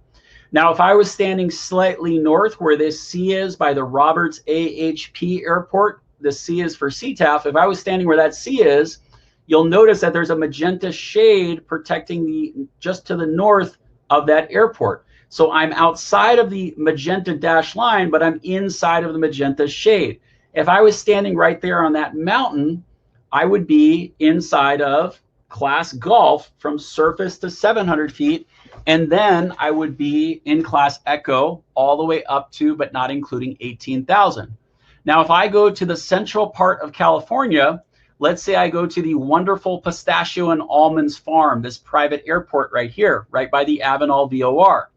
Now, if I was standing slightly north where this C is by the Roberts AHP Airport, the C is for CTAF. If I was standing where that C is, you'll notice that there's a magenta shade protecting the just to the north of that airport. So I'm outside of the magenta dashed line, but I'm inside of the magenta shade. If I was standing right there on that mountain, I would be inside of class Golf from surface to 700 feet. And then I would be in class Echo all the way up to, but not including 18,000. Now, if I go to the central part of California, let's say I go to the wonderful Pistachio and Almonds Farm, this private airport right here, right by the Avenal VOR.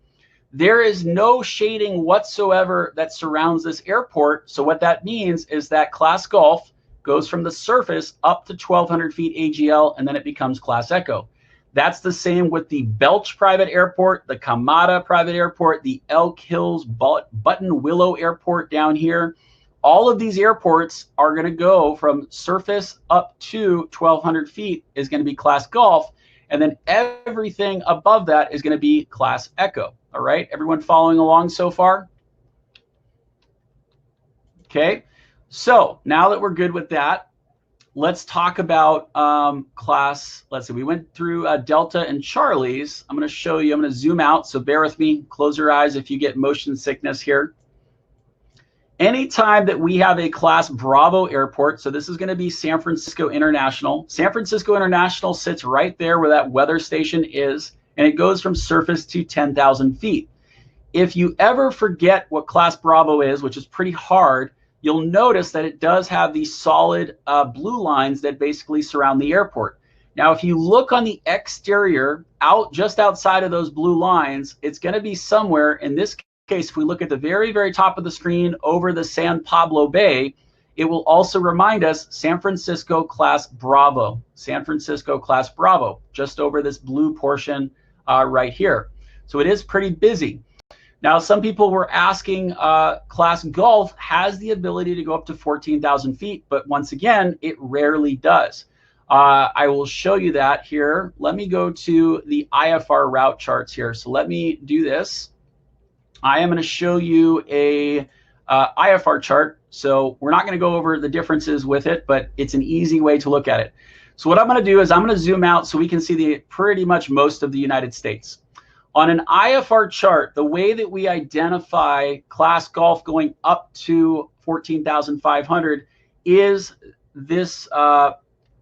There is no shading whatsoever that surrounds this airport. So what that means is that class Golf goes from the surface up to 1,200 feet AGL, and then it becomes class Echo. That's the same with the Belch private airport, the Kamada private airport, the Elk Hills Button Willow airport down here. All of these airports are going to go from surface up to 1,200 feet is going to be class Golf, and then everything above that is going to be class Echo. All right, everyone following along so far? Okay, so now that we're good with that, let's talk about class. Let's see, we went through Delta and Charlie's. I'm going to show you, I'm going to zoom out, so bear with me. Close your eyes if you get motion sickness here. Anytime that we have a class Bravo airport, so this is going to be San Francisco International. San Francisco International sits right there where that weather station is, and it goes from surface to 10,000 feet. If you ever forget what class Bravo is, which is pretty hard, you'll notice that it does have these solid blue lines that basically surround the airport. Now, if you look on the exterior, just outside of those blue lines, it's going to be somewhere, in this case, if we look at the very, very top of the screen over the San Pablo Bay, it will also remind us San Francisco class Bravo, San Francisco class Bravo, just over this blue portion right here. So it is pretty busy. Now, some people were asking, class Golf has the ability to go up to 14,000 feet, but once again, it rarely does. I will show you that here. Let me go to the IFR route charts here. So let me do this. I am going to show you a IFR chart. So we're not going to go over the differences with it, but it's an easy way to look at it. So what I'm going to do is I'm going to zoom out so we can see pretty much most of the United States. On an IFR chart, the way that we identify class Golf going up to 14,500 is this.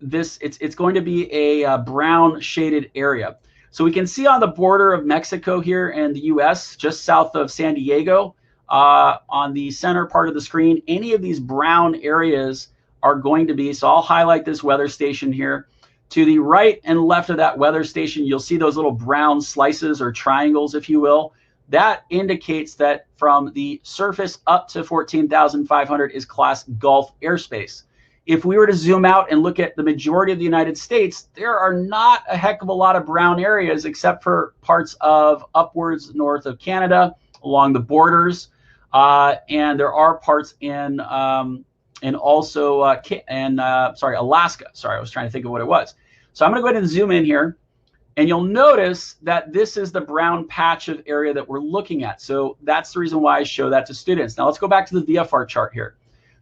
It's going to be a brown shaded area. So we can see on the border of Mexico here and the U.S., just south of San Diego, on the center part of the screen, any of these brown areas are going to be, so I'll highlight this weather station here. To the right and left of that weather station, you'll see those little brown slices or triangles, if you will. That indicates that from the surface up to 14,500 is class Golf airspace. If we were to zoom out and look at the majority of the United States, there are not a heck of a lot of brown areas except for parts of upwards north of Canada, along the borders, and there are parts in Alaska. Sorry, I was trying to think of what it was. So I'm going to go ahead and zoom in here, and you'll notice that this is the brown patch of area that we're looking at. So that's the reason why I show that to students. Now let's go back to the VFR chart here.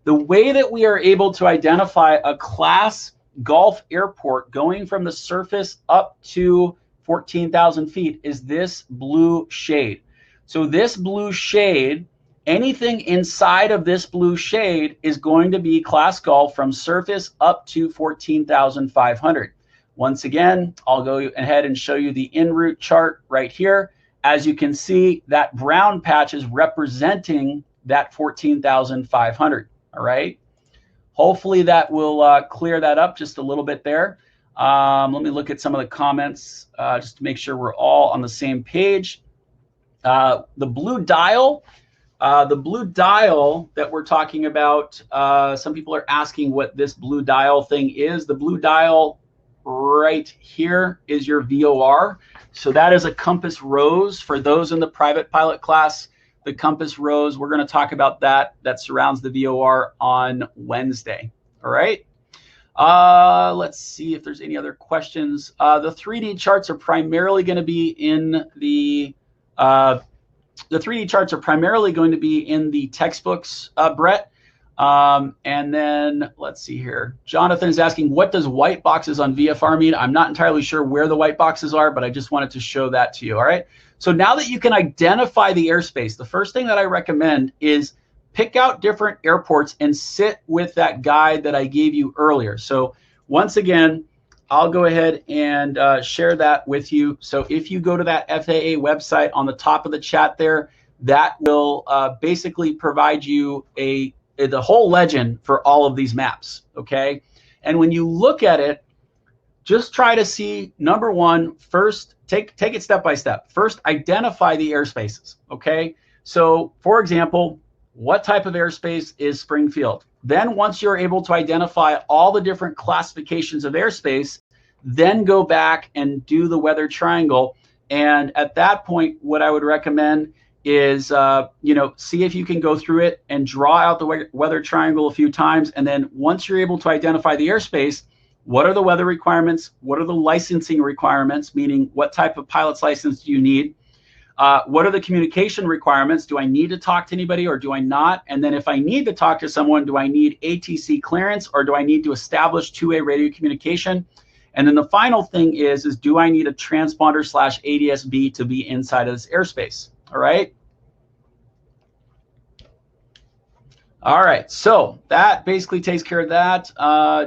The way that we are able to identify a class Golf airport going from the surface up to 14,000 feet is this blue shade. So this blue shade, anything inside of this blue shade is going to be class Golf from surface up to 14,500. Once again, I'll go ahead and show you the en route chart right here. As you can see, that brown patch is representing that 14,500. All right. Hopefully that will clear that up just a little bit there. Let me look at some of the comments just to make sure we're all on the same page. The blue dial that we're talking about, some people are asking what this blue dial thing is. The blue dial right here is your VOR. So that is a compass rose for those in the private pilot class. The compass rose, we're going to talk about that surrounds the VOR on Wednesday. All right. Let's see if there's any other questions. The 3D charts are primarily going to be in the 3D charts are primarily going to be in the textbooks, Brett. And then let's see here. Jonathan is asking, what does white boxes on VFR mean? I'm not entirely sure where the white boxes are, but I just wanted to show that to you. All right. So now that you can identify the airspace, the first thing that I recommend is pick out different airports and sit with that guide that I gave you earlier. So once again, I'll go ahead and share that with you. So if you go to that FAA website on the top of the chat there, that will basically provide you the whole legend for all of these maps, okay? And when you look at it, just try to see, number one, first, take it step by step. First, identify the airspaces, okay? So, for example, what type of airspace is Springfield? Then once you're able to identify all the different classifications of airspace, then go back and do the weather triangle. And at that point, what I would recommend is, see if you can go through it and draw out the weather triangle a few times. And then once you're able to identify the airspace, what are the weather requirements? What are the licensing requirements? Meaning, what type of pilot's license do you need? What are the communication requirements? Do I need to talk to anybody or do I not? And then if I need to talk to someone, do I need ATC clearance or do I need to establish two-way radio communication? And then the final thing is do I need a transponder / ADS-B to be inside of this airspace? All right. All right, so that basically takes care of that.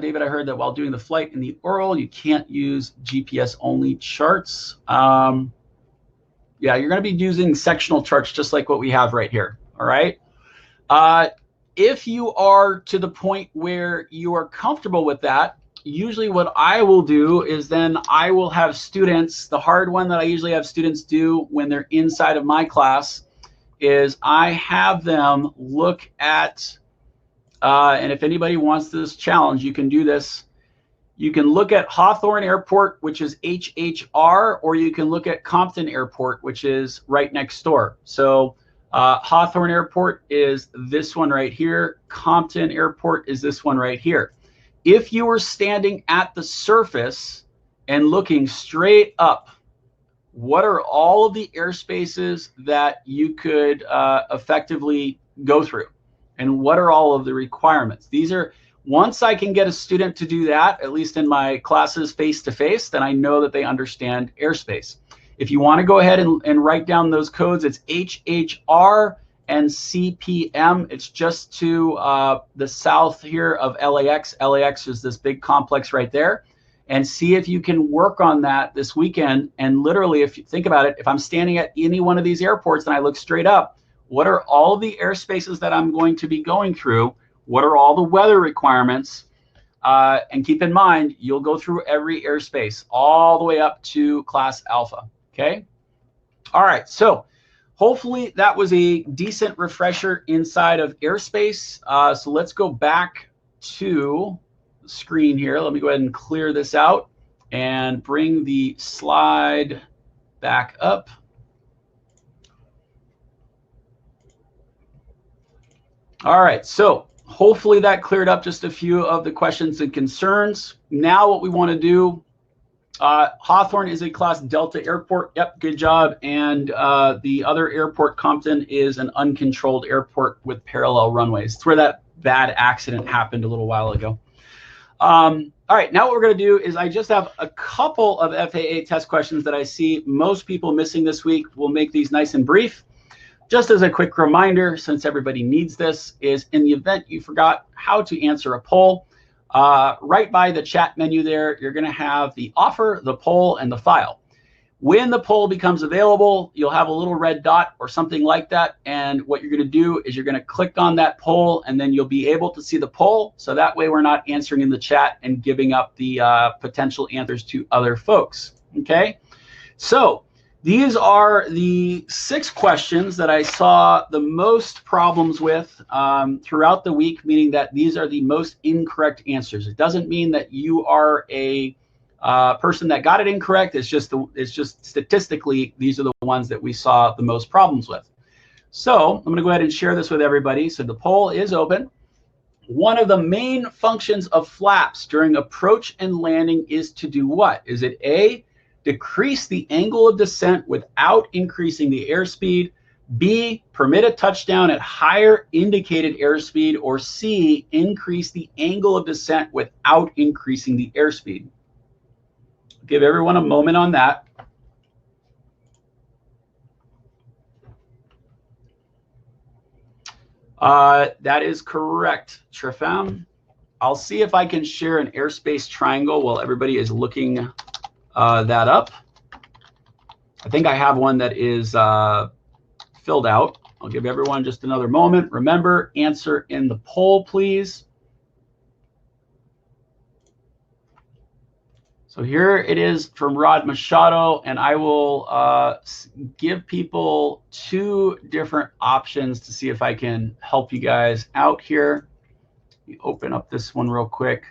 David, I heard that while doing the flight in the Ural, you can't use GPS-only charts. Yeah, you're going to be using sectional charts just like what we have right here, all right? If you are to the point where you are comfortable with that, usually what I will do is then I will have students, the hard one that I usually have students do when they're inside of my class is I have them look at, and if anybody wants this challenge, you can do this. You can look at Hawthorne Airport, which is HHR, or you can look at Compton Airport, which is right next door. So Hawthorne Airport is this one right here. Compton Airport is this one right here. If you were standing at the surface and looking straight up, what are all of the airspaces that you could effectively go through? And what are all of the requirements? These are, once I can get a student to do that, at least in my classes face-to-face, then I know that they understand airspace. If you want to go ahead and write down those codes, it's HHR and CPM. It's just to the south here of LAX. LAX is this big complex right there. And see if you can work on that this weekend. And literally, if you think about it, if I'm standing at any one of these airports and I look straight up, what are all the airspaces that I'm going to be going through? What are all the weather requirements? And keep in mind, you'll go through every airspace all the way up to Class Alpha, okay? All right, so hopefully that was a decent refresher inside of airspace. So let's go back to screen here. Let me go ahead and clear this out and bring the slide back up. All right, so hopefully that cleared up just a few of the questions and concerns. Now what we want to do, Hawthorne is a Class Delta airport. Yep, good job. And the other airport, Compton, is an uncontrolled airport with parallel runways. It's where that bad accident happened a little while ago. All right, now what we're going to do is I just have a couple of FAA test questions that I see most people missing this week. We'll make these nice and brief. Just as a quick reminder, since everybody needs this, is in the event you forgot how to answer a poll, right by the chat menu there, you're going to have the offer, the poll, and the file. When the poll becomes available, you'll have a little red dot or something like that. And what you're going to do is you're going to click on that poll, and then you'll be able to see the poll. So that way we're not answering in the chat and giving up the potential answers to other folks. Okay, so these are the 6 questions that I saw the most problems with throughout the week, meaning that these are the most incorrect answers. It doesn't mean that you are a person that got it incorrect. It's just statistically, these are the ones that we saw the most problems with. So I'm going to go ahead and share this with everybody. So the poll is open. One of the main functions of flaps during approach and landing is to do what? Is it A, decrease the angle of descent without increasing the airspeed, B, permit a touchdown at higher indicated airspeed, or C, increase the angle of descent without increasing the airspeed. Give everyone a moment on that. That is correct, Trifam. I'll see if I can share an airspace triangle while everybody is looking that up. I think I have one that is filled out. I'll give everyone just another moment. Remember, answer in the poll, please. So here it is from Rod Machado, and I will give people two different options to see if I can help you guys out here. Let me open up this one real quick.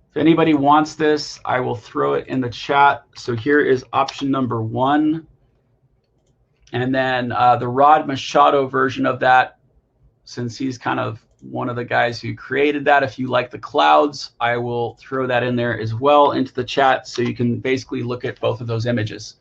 If anybody wants this, I will throw it in the chat. So here is option number 1. And then the Rod Machado version of that, since he's kind of one of the guys who created that, if you like the clouds, I will throw that in there as well into the chat so you can basically look at both of those images.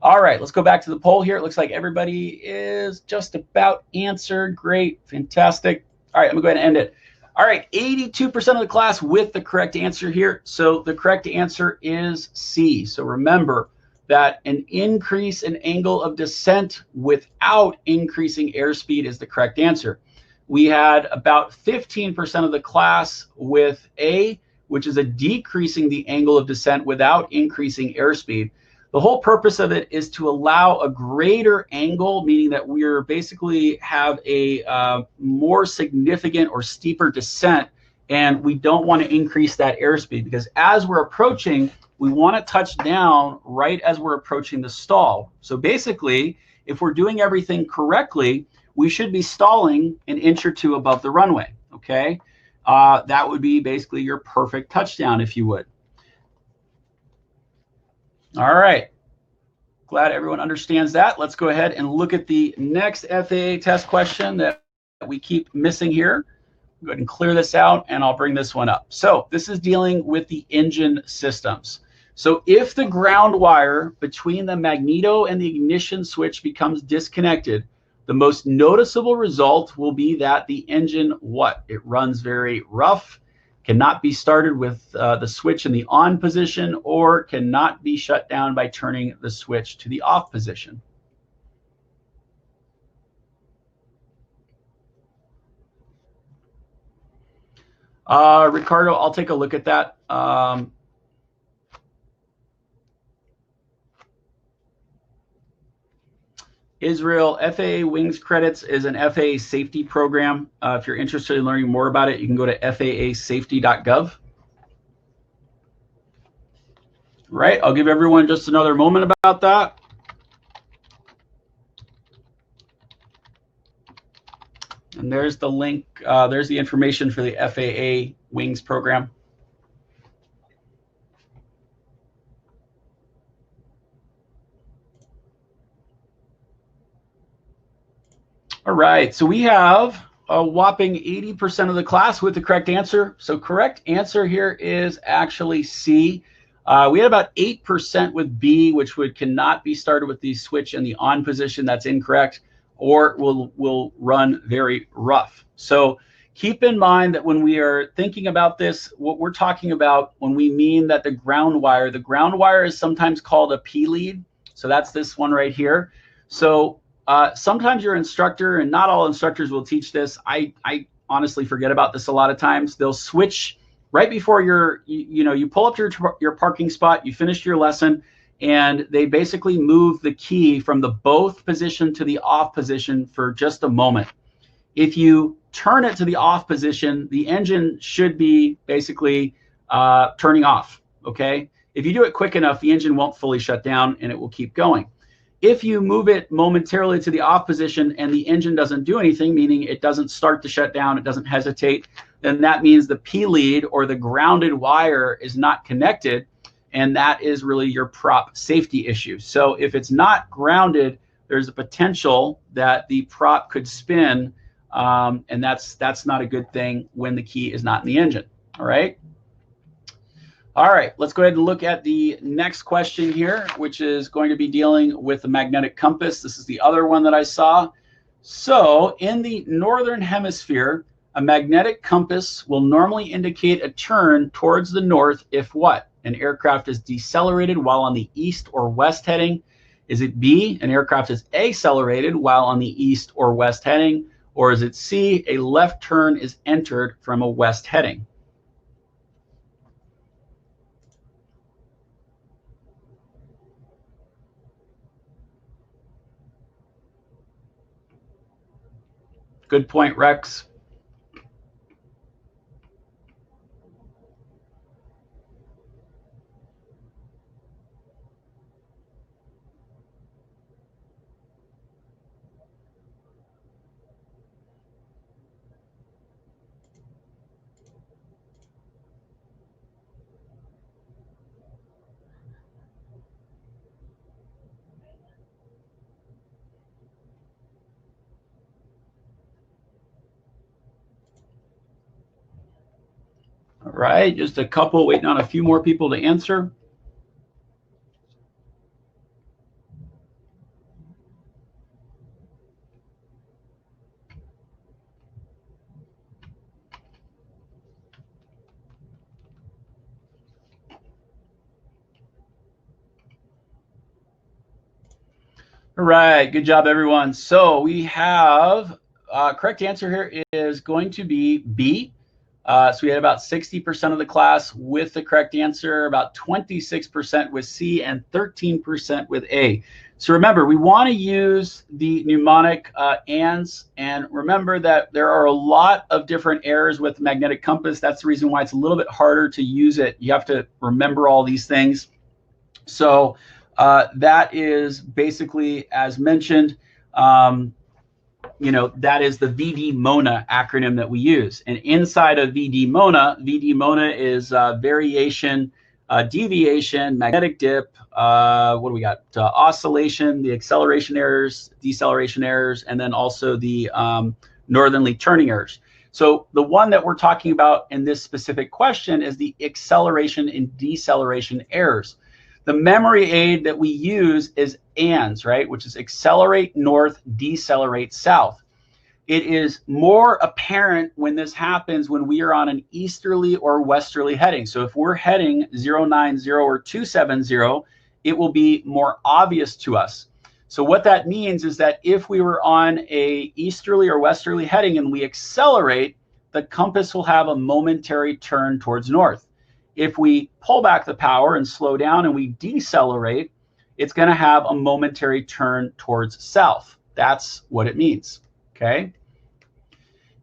All right, let's go back to the poll here. It looks like everybody is just about answered. Great, fantastic. All right, I'm gonna go ahead and end it. All right, 82% of the class with the correct answer here. So the correct answer is C. So remember that an increase in angle of descent without increasing airspeed is the correct answer. We had about 15% of the class with A, which is a decreasing the angle of descent without increasing airspeed. The whole purpose of it is to allow a greater angle, meaning that we're basically have a more significant or steeper descent, and we don't want to increase that airspeed because as we're approaching, we want to touch down right as we're approaching the stall. So basically, if we're doing everything correctly, we should be stalling an inch or two above the runway, okay? That would be basically your perfect touchdown, if you would. All right. Glad everyone understands that. Let's go ahead and look at the next FAA test question that we keep missing here. Go ahead and clear this out, and I'll bring this one up. So this is dealing with the engine systems. So if the ground wire between the magneto and the ignition switch becomes disconnected, the most noticeable result will be that the engine, what? It runs very rough, cannot be started with the switch in the on position, or cannot be shut down by turning the switch to the off position. Ricardo, I'll take a look at that. Israel, FAA Wings Credits is an FAA safety program. If you're interested in learning more about it, you can go to faasafety.gov. Right, I'll give everyone just another moment about that. And there's the link, there's the information for the FAA Wings program. All right, so we have a whopping 80% of the class with the correct answer. So correct answer here is actually C. We had about 8% with B, which cannot be started with the switch in the on position. That's incorrect, or will run very rough. So keep in mind that when we are thinking about this, what we're talking about when we mean that the ground wire is sometimes called a P lead. So that's this one right here. So sometimes your instructor, and not all instructors will teach this. I honestly forget about this a lot of times. They'll switch right before you pull up your parking spot, you finish your lesson, and they basically move the key from the both position to the off position for just a moment. If you turn it to the off position, the engine should be basically turning off, okay? If you do it quick enough, the engine won't fully shut down and it will keep going. If you move it momentarily to the off position and the engine doesn't do anything, meaning it doesn't start to shut down, it doesn't hesitate, then that means the P lead or the grounded wire is not connected, and that is really your prop safety issue. So if it's not grounded, there's a potential that the prop could spin, and that's not a good thing when the key is not in the engine. All right. All right, let's go ahead and look at the next question here, which is going to be dealing with the magnetic compass. This is the other one that I saw. So in the northern hemisphere, a magnetic compass will normally indicate a turn towards the north if what? An aircraft is decelerated while on the east or west heading. Is it B, an aircraft is accelerated while on the east or west heading? Or is it C, a left turn is entered from a west heading? Good point, Rex. All right, just a couple, waiting on a few more people to answer. All right, good job, everyone. So we have correct answer here is going to be B. So we had about 60% of the class with the correct answer, about 26% with C, and 13% with A. So remember, we want to use the mnemonic ands, and remember that there are a lot of different errors with the magnetic compass. That's the reason why it's a little bit harder to use it. You have to remember all these things. So that is basically, as mentioned, that is the VD-MONA acronym that we use. And inside of VD-MONA is variation, deviation, magnetic dip, what do we got? Oscillation, the acceleration errors, deceleration errors, and then also the northerly turning errors. So the one that we're talking about in this specific question is the acceleration and deceleration errors. The memory aid that we use is ANDS, right, which is accelerate north, decelerate south. It is more apparent when this happens when we are on an easterly or westerly heading. So if we're heading 090 or 270, it will be more obvious to us. So what that means is that if we were on a easterly or westerly heading and we accelerate, the compass will have a momentary turn towards north. If we pull back the power and slow down and we decelerate, it's going to have a momentary turn towards south. That's what it means, okay?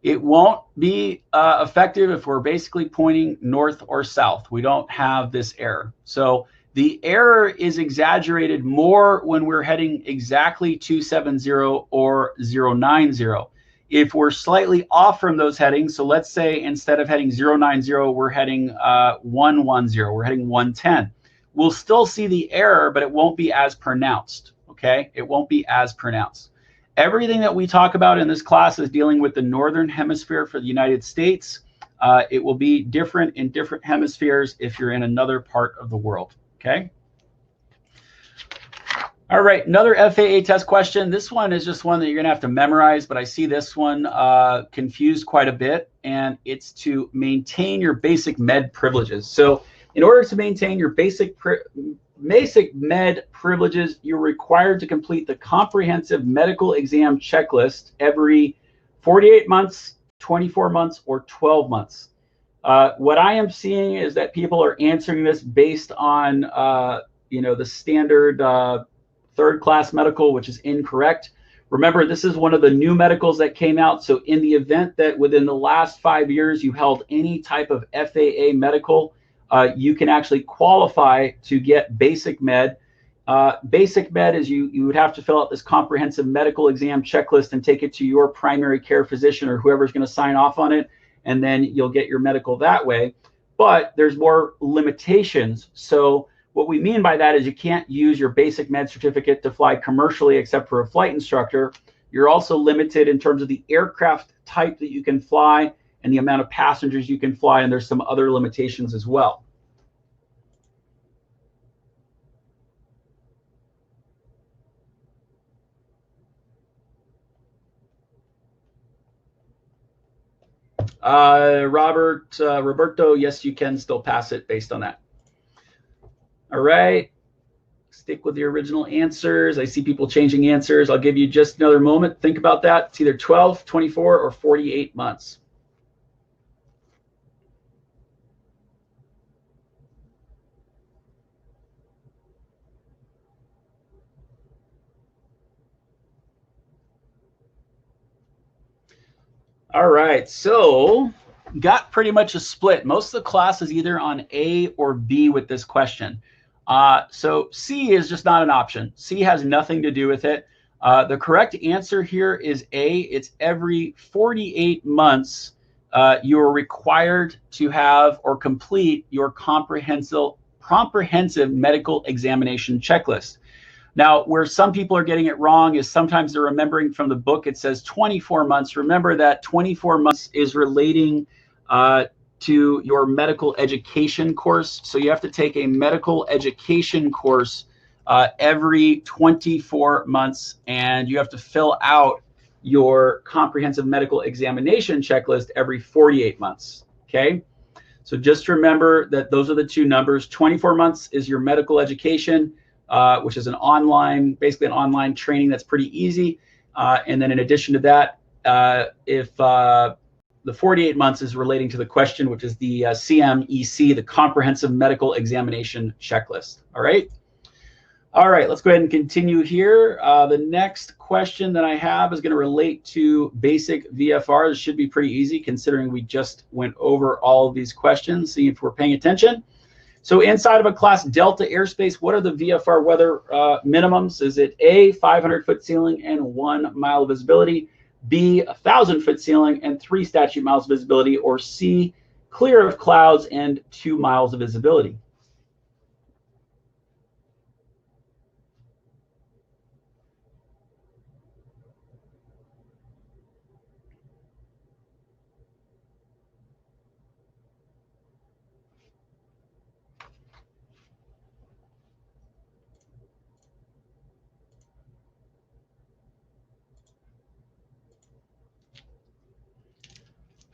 It won't be effective if we're basically pointing north or south. We don't have this error. So the error is exaggerated more when we're heading exactly 270 or 090. If we're slightly off from those headings, so let's say instead of heading 090, we're heading 110, we're heading 110, we'll still see the error, but it won't be as pronounced, okay? It won't be as pronounced. Everything that we talk about in this class is dealing with the northern hemisphere for the United States. It will be different in different hemispheres if you're in another part of the world, okay? All right, another FAA test question. This one is just one that you're going to have to memorize, but I see this one confused quite a bit, and it's to maintain your basic med privileges. So in order to maintain your basic med privileges, you're required to complete the comprehensive medical exam checklist every 48 months, 24 months, or 12 months. What I am seeing is that people are answering this based on the standard third class medical, which is incorrect. Remember, this is one of the new medicals that came out. So in the event that within the last 5 years you held any type of FAA medical, you can actually qualify to get basic med. Basic med is you would have to fill out this comprehensive medical exam checklist and take it to your primary care physician or whoever's going to sign off on it, and then you'll get your medical that way. But there's more limitations. So what we mean by that is you can't use your basic med certificate to fly commercially except for a flight instructor. You're also limited in terms of the aircraft type that you can fly and the amount of passengers you can fly, and there's some other limitations as well. Roberto, yes, you can still pass it based on that. All right. Stick with the original answers. I see people changing answers. I'll give you just another moment. Think about that. It's either 12, 24, or 48 months. All right, so got pretty much a split. Most of the class is either on A or B with this question. So C is just not an option. C has nothing to do with it. The correct answer here is A. It's every 48 months you are required to have or complete your comprehensive medical examination checklist. Now, where some people are getting it wrong is sometimes they're remembering from the book, it says 24 months. Remember that 24 months is relating to your medical education course. So you have to take a medical education course every 24 months, and you have to fill out your comprehensive medical examination checklist every 48 months, okay? So just remember that those are the two numbers. 24 months is your medical education, which is an online, basically an online training that's pretty easy. And then in addition to that, if the 48 months is relating to the question, which is the CMEC, the Comprehensive Medical Examination Checklist. All right. All right, let's go ahead and continue here. The next question that I have is going to relate to basic VFR. This should be pretty easy considering we just went over all of these questions. See if we're paying attention. So inside of a class Delta airspace, what are the VFR weather minimums? Is it A, 500-foot ceiling and 1 mile of visibility, B, 1,000-foot ceiling and 3 statute miles of visibility, or C, clear of clouds and 2 miles of visibility?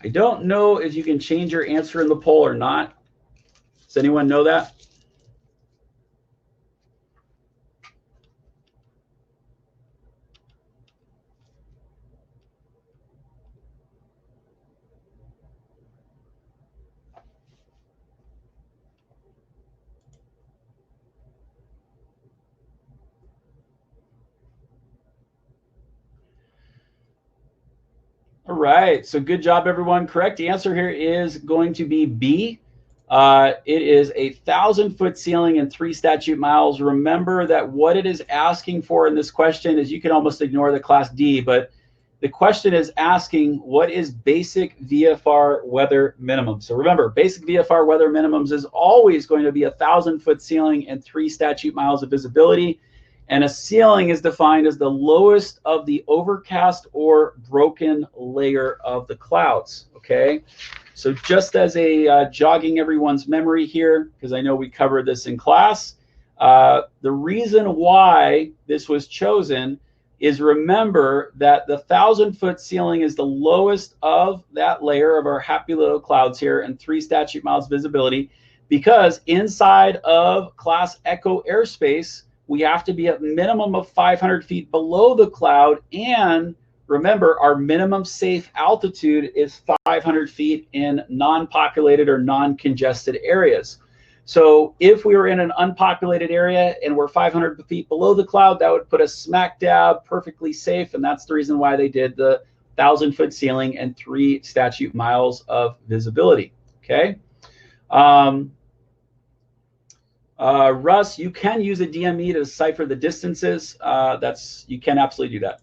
I don't know if you can change your answer in the poll or not. Does anyone know that? All right, so good job, everyone. Correct answer here is going to be B. It is 1,000-foot ceiling and 3 statute miles. Remember that what it is asking for in this question is, you can almost ignore the class D, but the question is asking what is basic VFR weather minimum. So remember, basic VFR weather minimums is always going to be 1,000-foot ceiling and 3 statute miles of visibility. And a ceiling is defined as the lowest of the overcast or broken layer of the clouds, okay? So just as a jogging everyone's memory here, because I know we covered this in class, the reason why this was chosen is, remember that the 1,000-foot ceiling is the lowest of that layer of our happy little clouds here and 3 statute miles visibility, because inside of class Echo airspace, we have to be at minimum of 500 feet below the cloud. And remember, our minimum safe altitude is 500 feet in non-populated or non-congested areas. So if we were in an unpopulated area and we're 500 feet below the cloud, that would put us smack dab perfectly safe. And that's the reason why they did the 1,000-foot ceiling and 3 statute miles of visibility, okay? Russ, you can use a DME to decipher the distances. You can absolutely do that.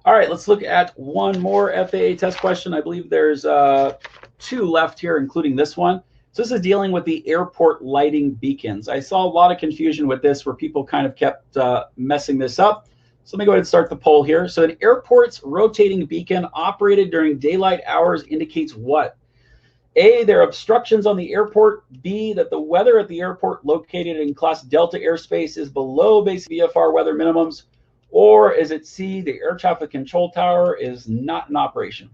All right, let's look at one more FAA test question. I believe there's 2 left here, including this one. So this is dealing with the airport lighting beacons. I saw a lot of confusion with this where people kind of kept messing this up. So let me go ahead and start the poll here. So an airport's rotating beacon operated during daylight hours indicates what? A, there are obstructions on the airport. B, that the weather at the airport located in class Delta airspace is below basic VFR weather minimums. Or is it C, the air traffic control tower is not in operation?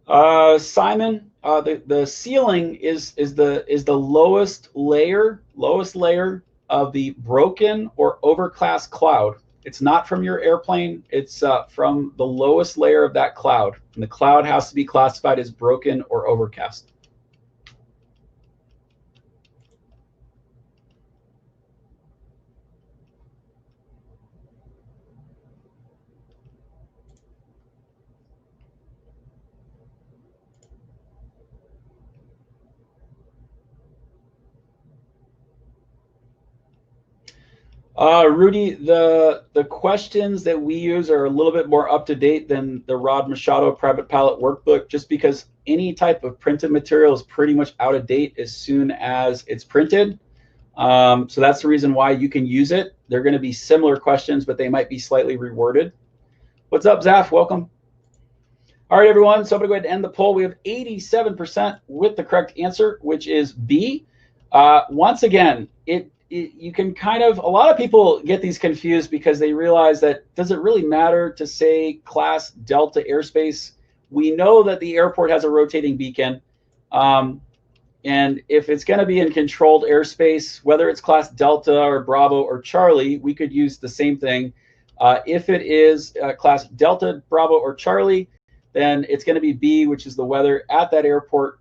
Simon, the ceiling is the lowest layer of the broken or overcast cloud. It's not from your airplane. It's from the lowest layer of that cloud, and the cloud has to be classified as broken or overcast. Rudy, the questions that we use are a little bit more up to date than the Rod Machado Private Pilot Workbook, just because any type of printed material is pretty much out of date as soon as it's printed. So that's the reason why you can use it. They're going to be similar questions, but they might be slightly reworded. What's up, Zaf? Welcome. All right, everyone. So I'm going to go ahead and end the poll. We have 87% with the correct answer, which is B. Once again, you can kind of, a lot of people get these confused because they realize that, does it really matter to say class Delta airspace? We know that the airport has a rotating beacon. And if it's going to be in controlled airspace, whether it's class Delta or Bravo or Charlie, we could use the same thing. If it is class Delta, Bravo, or Charlie, then it's going to be B, which is the weather at that airport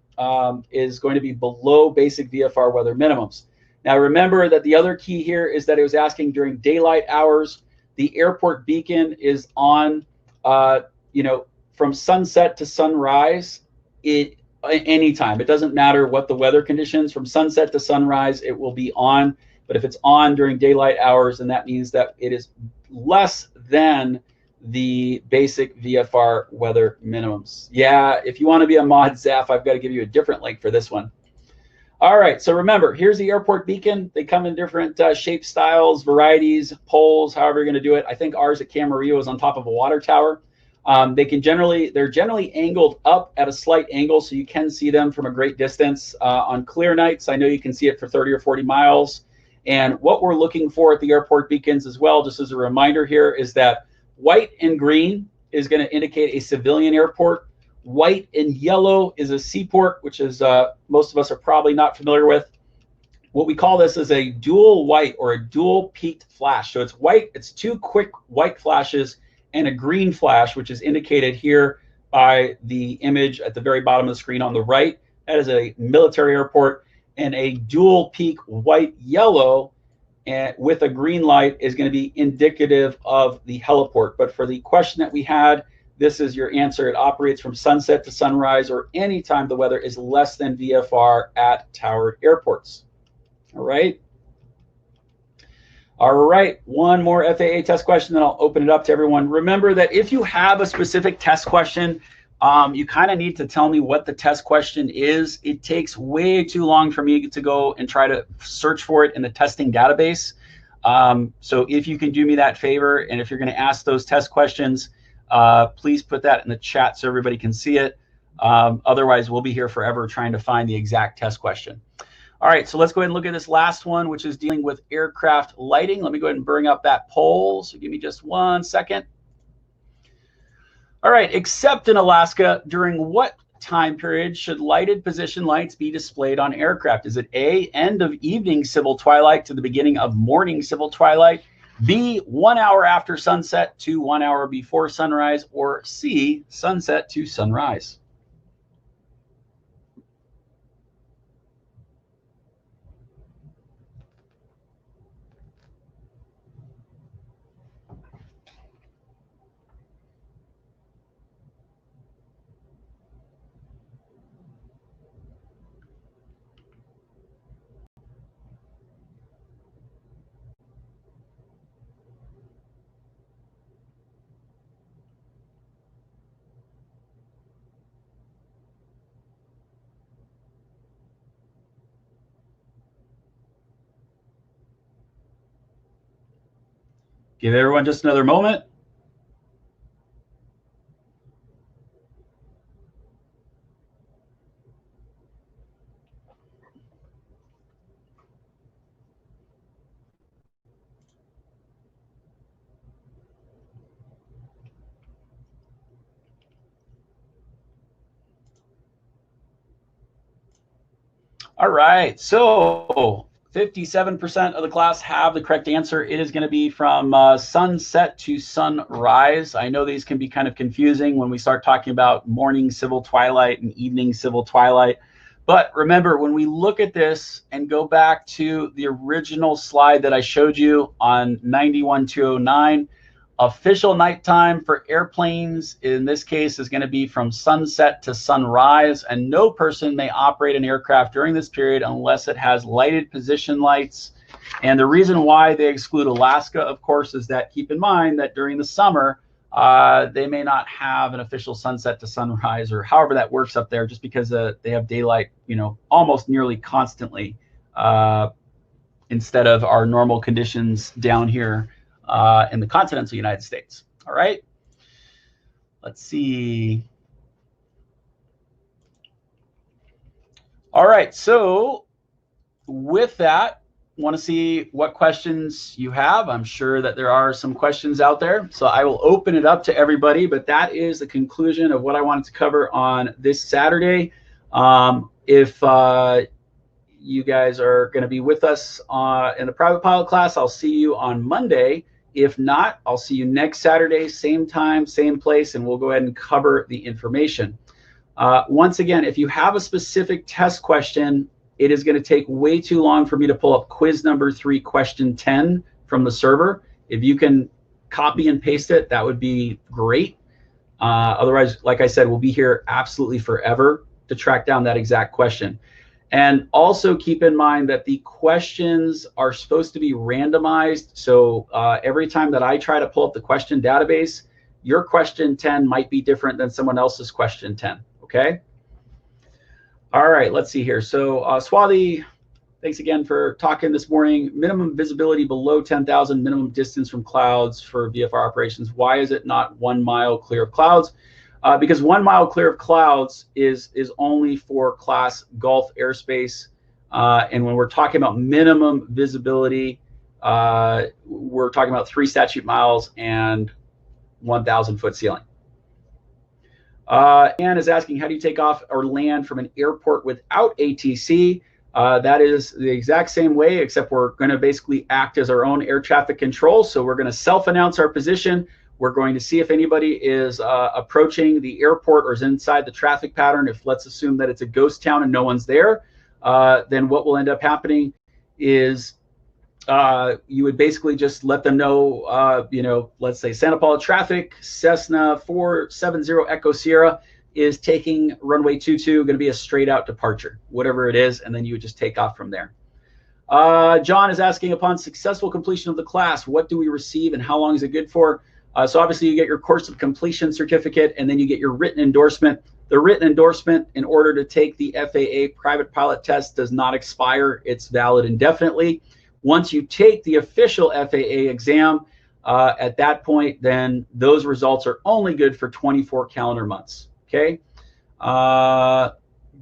is going to be below basic VFR weather minimums. Now, remember that the other key here is that it was asking during daylight hours. The airport beacon is on, from sunset to sunrise. Anytime. It doesn't matter what the weather conditions. From sunset to sunrise, it will be on. But if it's on during daylight hours, then that means that it is less than the basic VFR weather minimums. Yeah, if you want to be a mod, Zaf, I've got to give you a different link for this one. All right, so remember, here's the airport beacon. They come in different shape, styles, varieties, poles, however you're going to do it. I think ours at Camarillo is on top of a water tower. They're generally angled up at a slight angle, so you can see them from a great distance. On clear nights, I know you can see it for 30 or 40 miles. And what we're looking for at the airport beacons as well, just as a reminder here, is that white and green is going to indicate a civilian airport. White and yellow is a seaport, which is most of us are probably not familiar with. What we call this is a dual white or a dual peaked flash. So it's white, it's two quick white flashes and a green flash, which is indicated here by the image at the very bottom of the screen on the right. That is a military airport. And a dual peak white yellow and with a green light is going to be indicative of the heliport. But for the question that we had, this is your answer. It operates from sunset to sunrise or anytime the weather is less than VFR at towered airports. All right. All right, one more FAA test question, then I'll open it up to everyone. Remember that if you have a specific test question, you kind of need to tell me what the test question is. It takes way too long for me to go and try to search for it in the testing database. So if you can do me that favor, and if you're going to ask those test questions, please put that in the chat so everybody can see it. Otherwise, we'll be here forever trying to find the exact test question. All right, so let's go ahead and look at this last one, which is dealing with aircraft lighting. Let me go ahead and bring up that poll. So give me just 1 second. All right, except in Alaska, during what time period should lighted position lights be displayed on aircraft? Is it A, end of evening civil twilight to the beginning of morning civil twilight, B, 1 hour after sunset to 1 hour before sunrise, or C, sunset to sunrise? Give everyone just another moment. All right, so 57% of the class have the correct answer. It is going to be from sunset to sunrise. I know these can be kind of confusing when we start talking about morning civil twilight and evening civil twilight. But remember, when we look at this and go back to the original slide that I showed you on 91.209, official nighttime for airplanes in this case is going to be from sunset to sunrise, and no person may operate an aircraft during this period unless it has lighted position lights. And the reason why they exclude Alaska, of course, is that keep in mind that during the summer they may not have an official sunset to sunrise, or however that works up there, just because they have daylight, you know, almost nearly constantly instead of our normal conditions down here in the continental United States. All right, let's see. All right, so with that, want to see what questions you have. I'm sure that there are some questions out there, so I will open it up to everybody, but that is the conclusion of what I wanted to cover on this Saturday. If you guys are going to be with us in the private pilot class, I'll see you on Monday. If not, I'll see you next Saturday, same time, same place, and we'll go ahead and cover the information. Once again, if you have a specific test question, it is going to take way too long for me to pull up quiz number 3, question 10 from the server. If you can copy and paste it, that would be great. Otherwise, like I said, we'll be here absolutely forever to track down that exact question. And also keep in mind that the questions are supposed to be randomized. So every time that I try to pull up the question database, your question 10 might be different than someone else's question 10, okay? All right, let's see here. So Swathi, thanks again for talking this morning. Minimum visibility below 10,000, minimum distance from clouds for VFR operations. Why is it not 1 mile clear of clouds? Because 1 mile clear of clouds is only for class Gulf airspace. And when we're talking about minimum visibility, we're talking about 3 statute miles and 1,000 foot ceiling. Anne is asking, how do you take off or land from an airport without ATC? That is the exact same way, except we're going to basically act as our own air traffic control. So we're going to self-announce our position. We're going to see if anybody is approaching the airport or is inside the traffic pattern. If let's assume that it's a ghost town and no one's there, then what will end up happening is you would basically just let them know, you know, let's say Santa Paula traffic, Cessna 470 Echo Sierra is taking runway 22, going to be a straight out departure, whatever it is, and then you would just take off from there. John is asking, upon successful completion of the class, what do we receive and how long is it good for? So obviously you get your course of completion certificate, and then you get your written endorsement. The written endorsement, in order to take the FAA private pilot test, does not expire. It's valid indefinitely. Once you take the official FAA exam, at that point, then those results are only good for 24 calendar months, okay?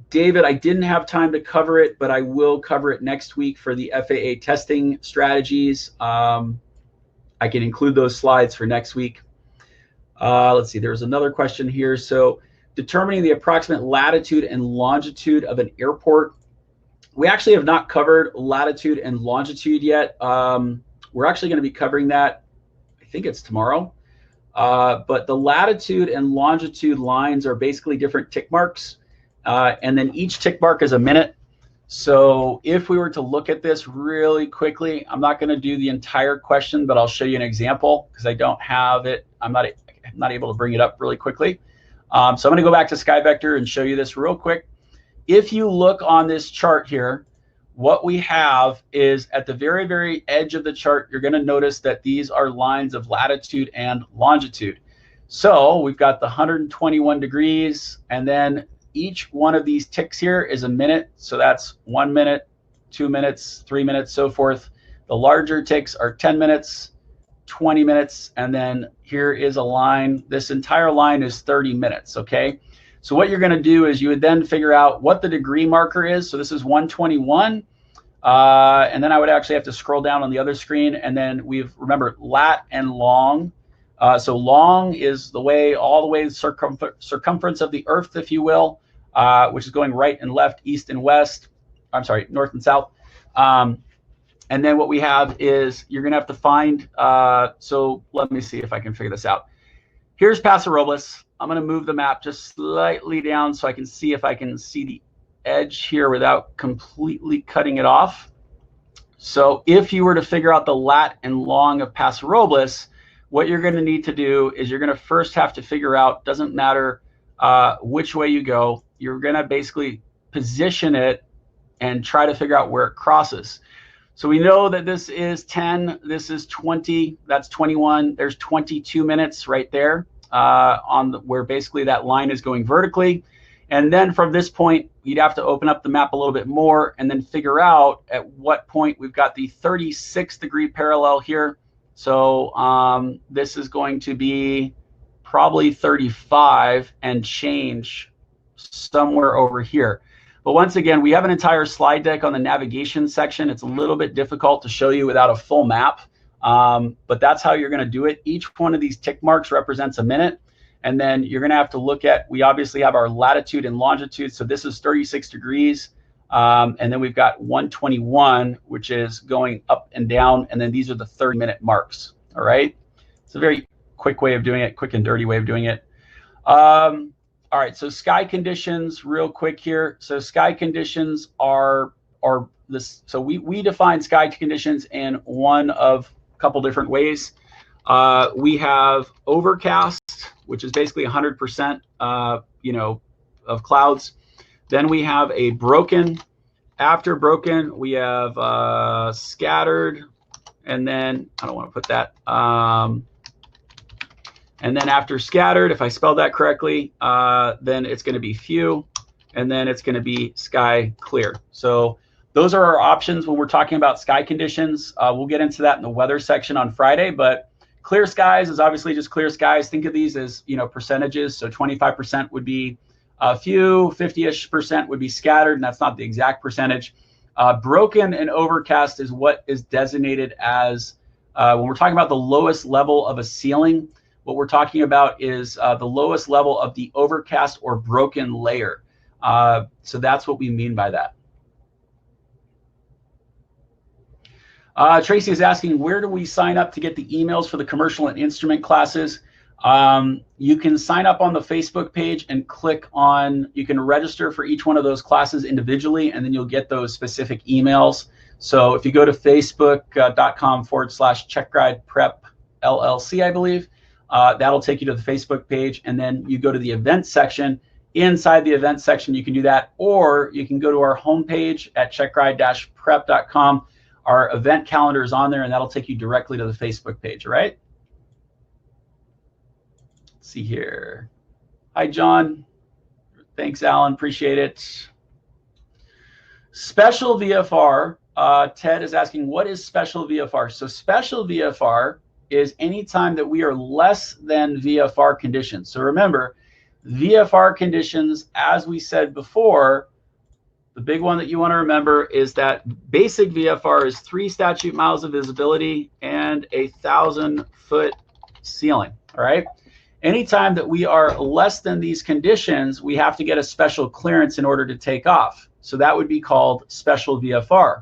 David, I didn't have time to cover it, but I will cover it next week for the FAA testing strategies. I can include those slides for next week. Let's see, there's another question here. So determining the approximate latitude and longitude of an airport. We actually have not covered latitude and longitude yet. We're actually going to be covering that, I think it's tomorrow. But the latitude and longitude lines are basically different tick marks. And then each tick mark is a minute. So if we were to look at this really quickly, I'm not going to do the entire question, but I'll show you an example because I don't have it. I'm not able to bring it up really quickly. So I'm going to go back to SkyVector and show you this real quick. If you look on this chart here, what we have is at the very, very edge of the chart, you're going to notice that these are lines of latitude and longitude. So we've got the 121 degrees, and then each one of these ticks here is a minute. So that's 1 minute, 2 minutes, 3 minutes, so forth. The larger ticks are 10 minutes, 20 minutes, and then here is a line. This entire line is 30 minutes, okay? So what you're going to do is you would then figure out what the degree marker is. So this is 121. And then I would actually have to scroll down on the other screen. And then remember, lat and long. So long is the way, all the way circumference of the Earth, if you will, which is going right and left, east and west. I'm sorry, north and south. And then what we have is you're going to have to find, so let me see if I can figure this out. Here's Paso Robles. I'm going to move the map just slightly down so I can see if I can see the edge here without completely cutting it off. So if you were to figure out the lat and long of Paso Robles, what you're going to need to do is you're going to first have to figure out, doesn't matter which way you go, you're going to basically position it and try to figure out where it crosses. So we know that this is 10, this is 20, that's 21, there's 22 minutes right there where basically that line is going vertically. And then from this point, you'd have to open up the map a little bit more and then figure out at what point we've got the 36-degree parallel here. So this is going to be probably 35 and change somewhere over here. But once again, we have an entire slide deck on the navigation section. It's a little bit difficult to show you without a full map, but that's how you're going to do it. Each one of these tick marks represents a minute. And then you're going to have to look at, we obviously have our latitude and longitude. So this is 36 degrees. And then we've got 121, which is going up and down. And then these are the 30-minute marks. All right. It's a very quick way of doing it, quick and dirty way of doing it. All right, so sky conditions real quick here. So sky conditions are this. So we define sky conditions in one of a couple different ways. We have overcast, which is basically 100%, of clouds. Then we have a broken. After broken, we have scattered, and then I don't want to put that. And then after scattered, if I spelled that correctly, then it's going to be few, and then it's going to be sky clear. So those are our options when we're talking about sky conditions. We'll get into that in the weather section on Friday, but clear skies is obviously just clear skies. Think of these as, percentages. So 25% would be few, 50-ish% would be scattered, and that's not the exact percentage. Broken and overcast is what is designated as, when we're talking about the lowest level of a ceiling, what we're talking about is the lowest level of the overcast or broken layer. So that's what we mean by that. Tracy is asking, where do we sign up to get the emails for the commercial and instrument classes? You can sign up on the Facebook page and click on, you can register for each one of those classes individually, and then you'll get those specific emails. So if you go to facebook.com/Checkride Prep LLC, I believe, that'll take you to the Facebook page, and then you go to the event section. Inside the event section, you can do that, or you can go to our homepage at checkride-prep.com. Our event calendar is on there, and that'll take you directly to the Facebook page, all right? Let's see here. Hi, John. Thanks, Alan. Appreciate it. Special VFR. Ted is asking, what is special VFR? So special VFR is any time that we are less than VFR conditions. So remember, VFR conditions, as we said before, the big one that you want to remember is that basic VFR is 3 statute miles of visibility and a 1,000-foot ceiling, all right? Anytime that we are less than these conditions, we have to get a special clearance in order to take off. So that would be called special VFR.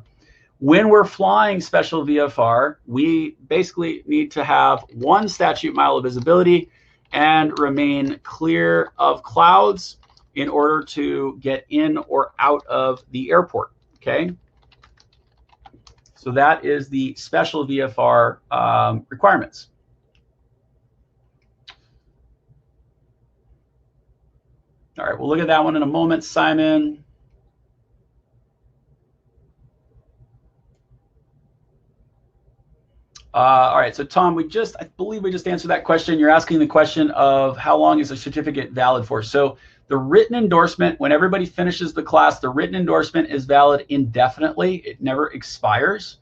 When we're flying special VFR, we basically need to have 1 statute mile of visibility and remain clear of clouds in order to get in or out of the airport, okay? So that is the special VFR requirements. All right, we'll look at that one in a moment, Simon. All right, so Tom, I believe we just answered that question. You're asking the question of how long is a certificate valid for? So the written endorsement, when everybody finishes the class, the written endorsement is valid indefinitely. It never expires.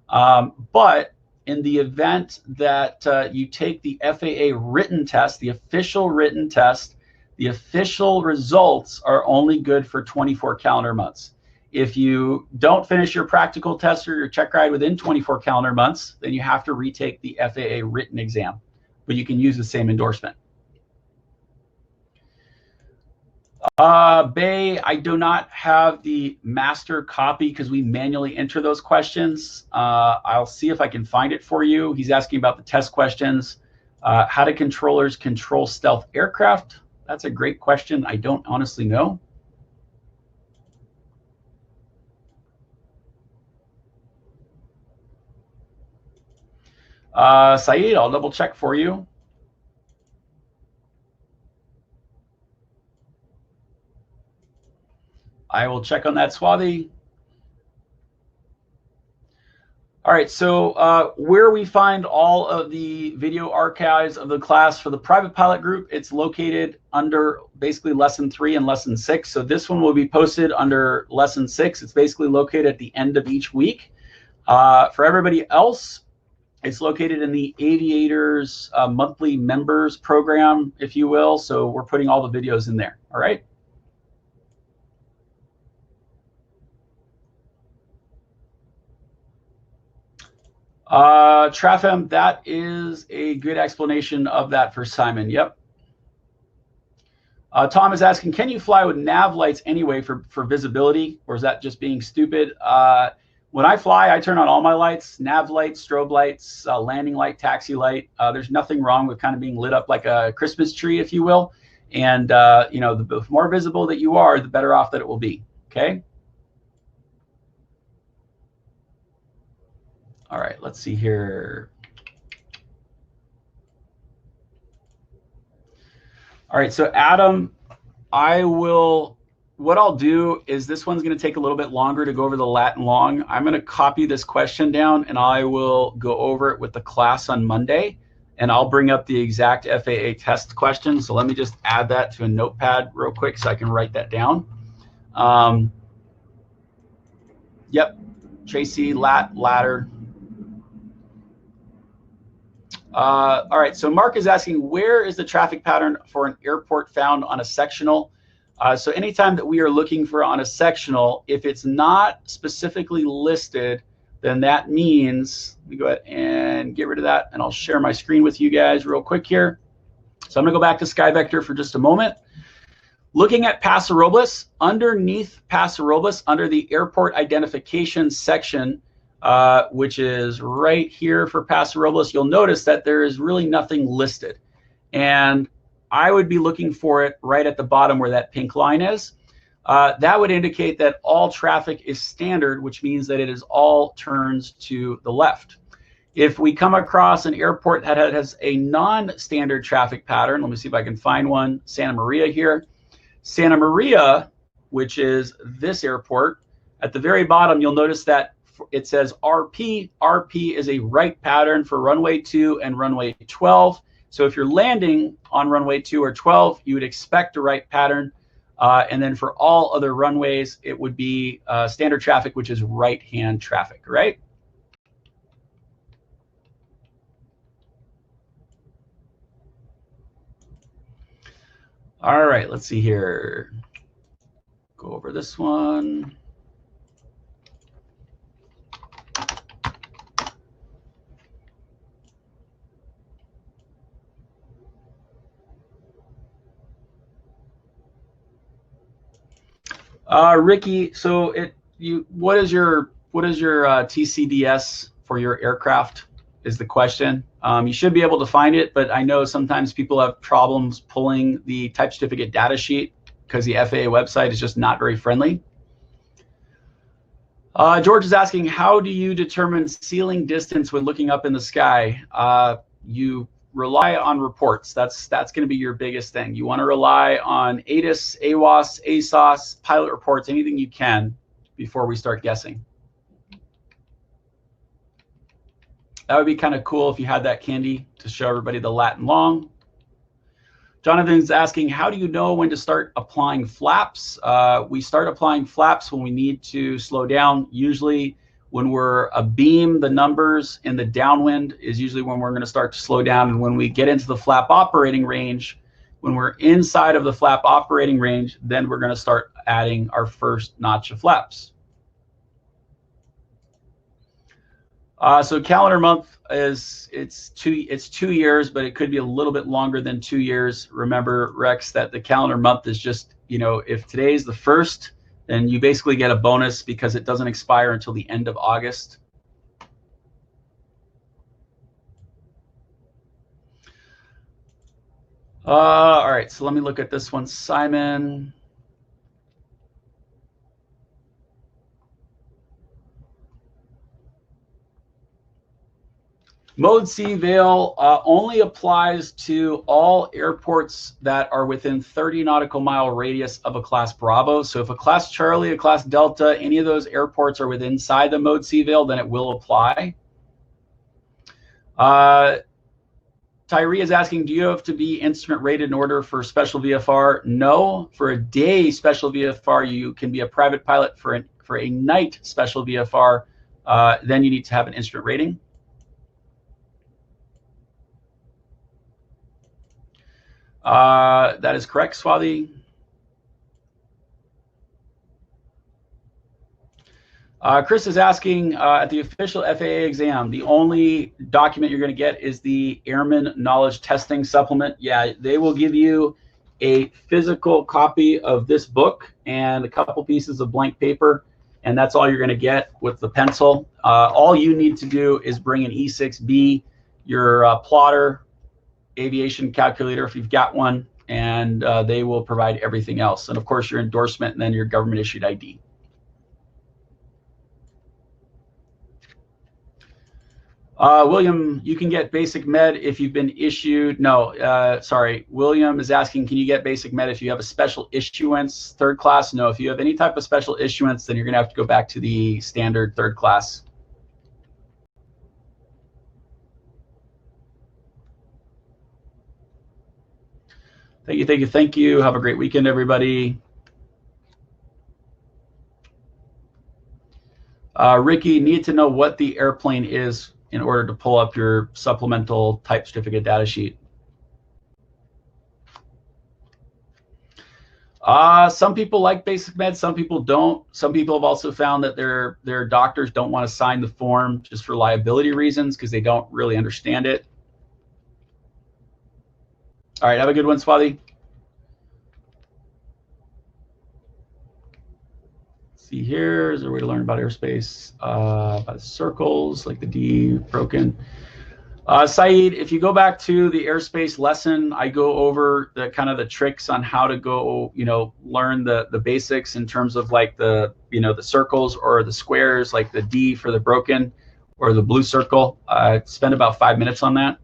But in the event that you take the FAA written test, the official written test, the official results are only good for 24 calendar months. If you don't finish your practical test or your check ride within 24 calendar months, then you have to retake the FAA written exam, but you can use the same endorsement. Bay, I do not have the master copy because we manually enter those questions. I'll see if I can find it for you. He's asking about the test questions. How do controllers control stealth aircraft? That's a great question. I don't honestly know. Saeed, I'll double check for you. I will check on that, Swathi. All right, so where we find all of the video archives of the class for the private pilot group, it's located under basically lesson 3 and lesson 6. So this one will be posted under lesson 6. It's basically located at the end of each week. For everybody else, it's located in the Aviators monthly members program, if you will. So we're putting all the videos in there. All right. Trafem, that is a good explanation of that for Simon. Yep. Tom is asking, can you fly with nav lights anyway for visibility, or is that just being stupid? When I fly, I turn on all my lights, nav lights, strobe lights, landing light, taxi light. There's nothing wrong with kind of being lit up like a Christmas tree, if you will. And, you know, the more visible that you are, the better off that it will be. Okay. All right, let's see here. All right, so Adam, what I'll do is this one's going to take a little bit longer to go over the lat and long. I'm going to copy this question down and I will go over it with the class on Monday, and I'll bring up the exact FAA test question. So let me just add that to a notepad real quick so I can write that down. Yep, Tracy, ladder. All right, so Mark is asking, where is the traffic pattern for an airport found on a sectional? So anytime that we are looking for on a sectional, if it's not specifically listed, then that means, let me go ahead and get rid of that, and I'll share my screen with you guys real quick here. So I'm gonna go back to SkyVector for just a moment. Looking at Paso Robles, underneath Paso Robles, under the airport identification section, which is right here for Paso Robles, you'll notice that there is really nothing listed. And I would be looking for it right at the bottom where that pink line is. That would indicate that all traffic is standard, which means that it is all turns to the left. If we come across an airport that has a non-standard traffic pattern, let me see if I can find one, Santa Maria here. Santa Maria, which is this airport, at the very bottom, you'll notice that it says RP. RP is a right pattern for runway 2 and runway 12. So if you're landing on runway 2 or 12, you would expect a right pattern. And then for all other runways, it would be standard traffic, which is right-hand traffic, right? All right, let's see here. Go over this one. Ricky, so what is your TCDS for your aircraft is the question. You should be able to find it, but I know sometimes people have problems pulling the type certificate data sheet because the FAA website is just not very friendly. George is asking, how do you determine ceiling distance when looking up in the sky? You rely on reports. That's going to be your biggest thing. You want to rely on ATIS, AWOS, ASOS, pilot reports, anything you can before we start guessing. That would be kind of cool if you had that candy to show everybody the lat and long. Jonathan's asking, how do you know when to start applying flaps? We start applying flaps when we need to slow down. Usually when we're abeam, the numbers in the downwind is usually when we're going to start to slow down. And when we get into the flap operating range, when we're inside of the flap operating range, then we're going to start adding our first notch of flaps. So calendar month it's 2 years, but it could be a little bit longer than 2 years. Remember, Rex, that the calendar month is just you know, if today's the 1st, then you basically get a bonus because it doesn't expire until the end of August. All right, so let me look at this one, Simon. Mode C veil only applies to all airports that are within 30 nautical mile radius of a class Bravo. So if a class Charlie, a class Delta, any of those airports are within inside the Mode C veil, then it will apply. Tyree is asking, do you have to be instrument rated in order for special VFR? No. For a day special VFR, you can be a private pilot. For a night special VFR, then you need to have an instrument rating. That is correct, Swathi. Chris is asking, at the official FAA exam, the only document you're going to get is the Airman Knowledge Testing Supplement. Yeah, they will give you a physical copy of this book and a couple pieces of blank paper, and that's all you're going to get with the pencil. All you need to do is bring an E6B, your plotter, aviation calculator if you've got one, and they will provide everything else. And of course, your endorsement and then your government issued ID. William, you can get basic med if you've been issued. No, sorry. William is asking, can you get basic med if you have a special issuance, 3rd class? No, if you have any type of special issuance, then you're going to have to go back to the standard 3rd class. Thank you, thank you, thank you. Have a great weekend, everybody. Ricky, need to know what the airplane is in order to pull up your supplemental type certificate data sheet. Some people like basic med, some people don't. Some people have also found that their doctors don't want to sign the form just for liability reasons because they don't really understand it. All right, have a good one, Swathi. See here, is there a way to learn about airspace? By the circles, like the D broken. Saeed, if you go back to the airspace lesson, I go over the kind of the tricks on how to go, you know, learn the basics in terms of like the, you know, the circles or the squares, like the D for the broken or the blue circle. I spend about 5 minutes on that.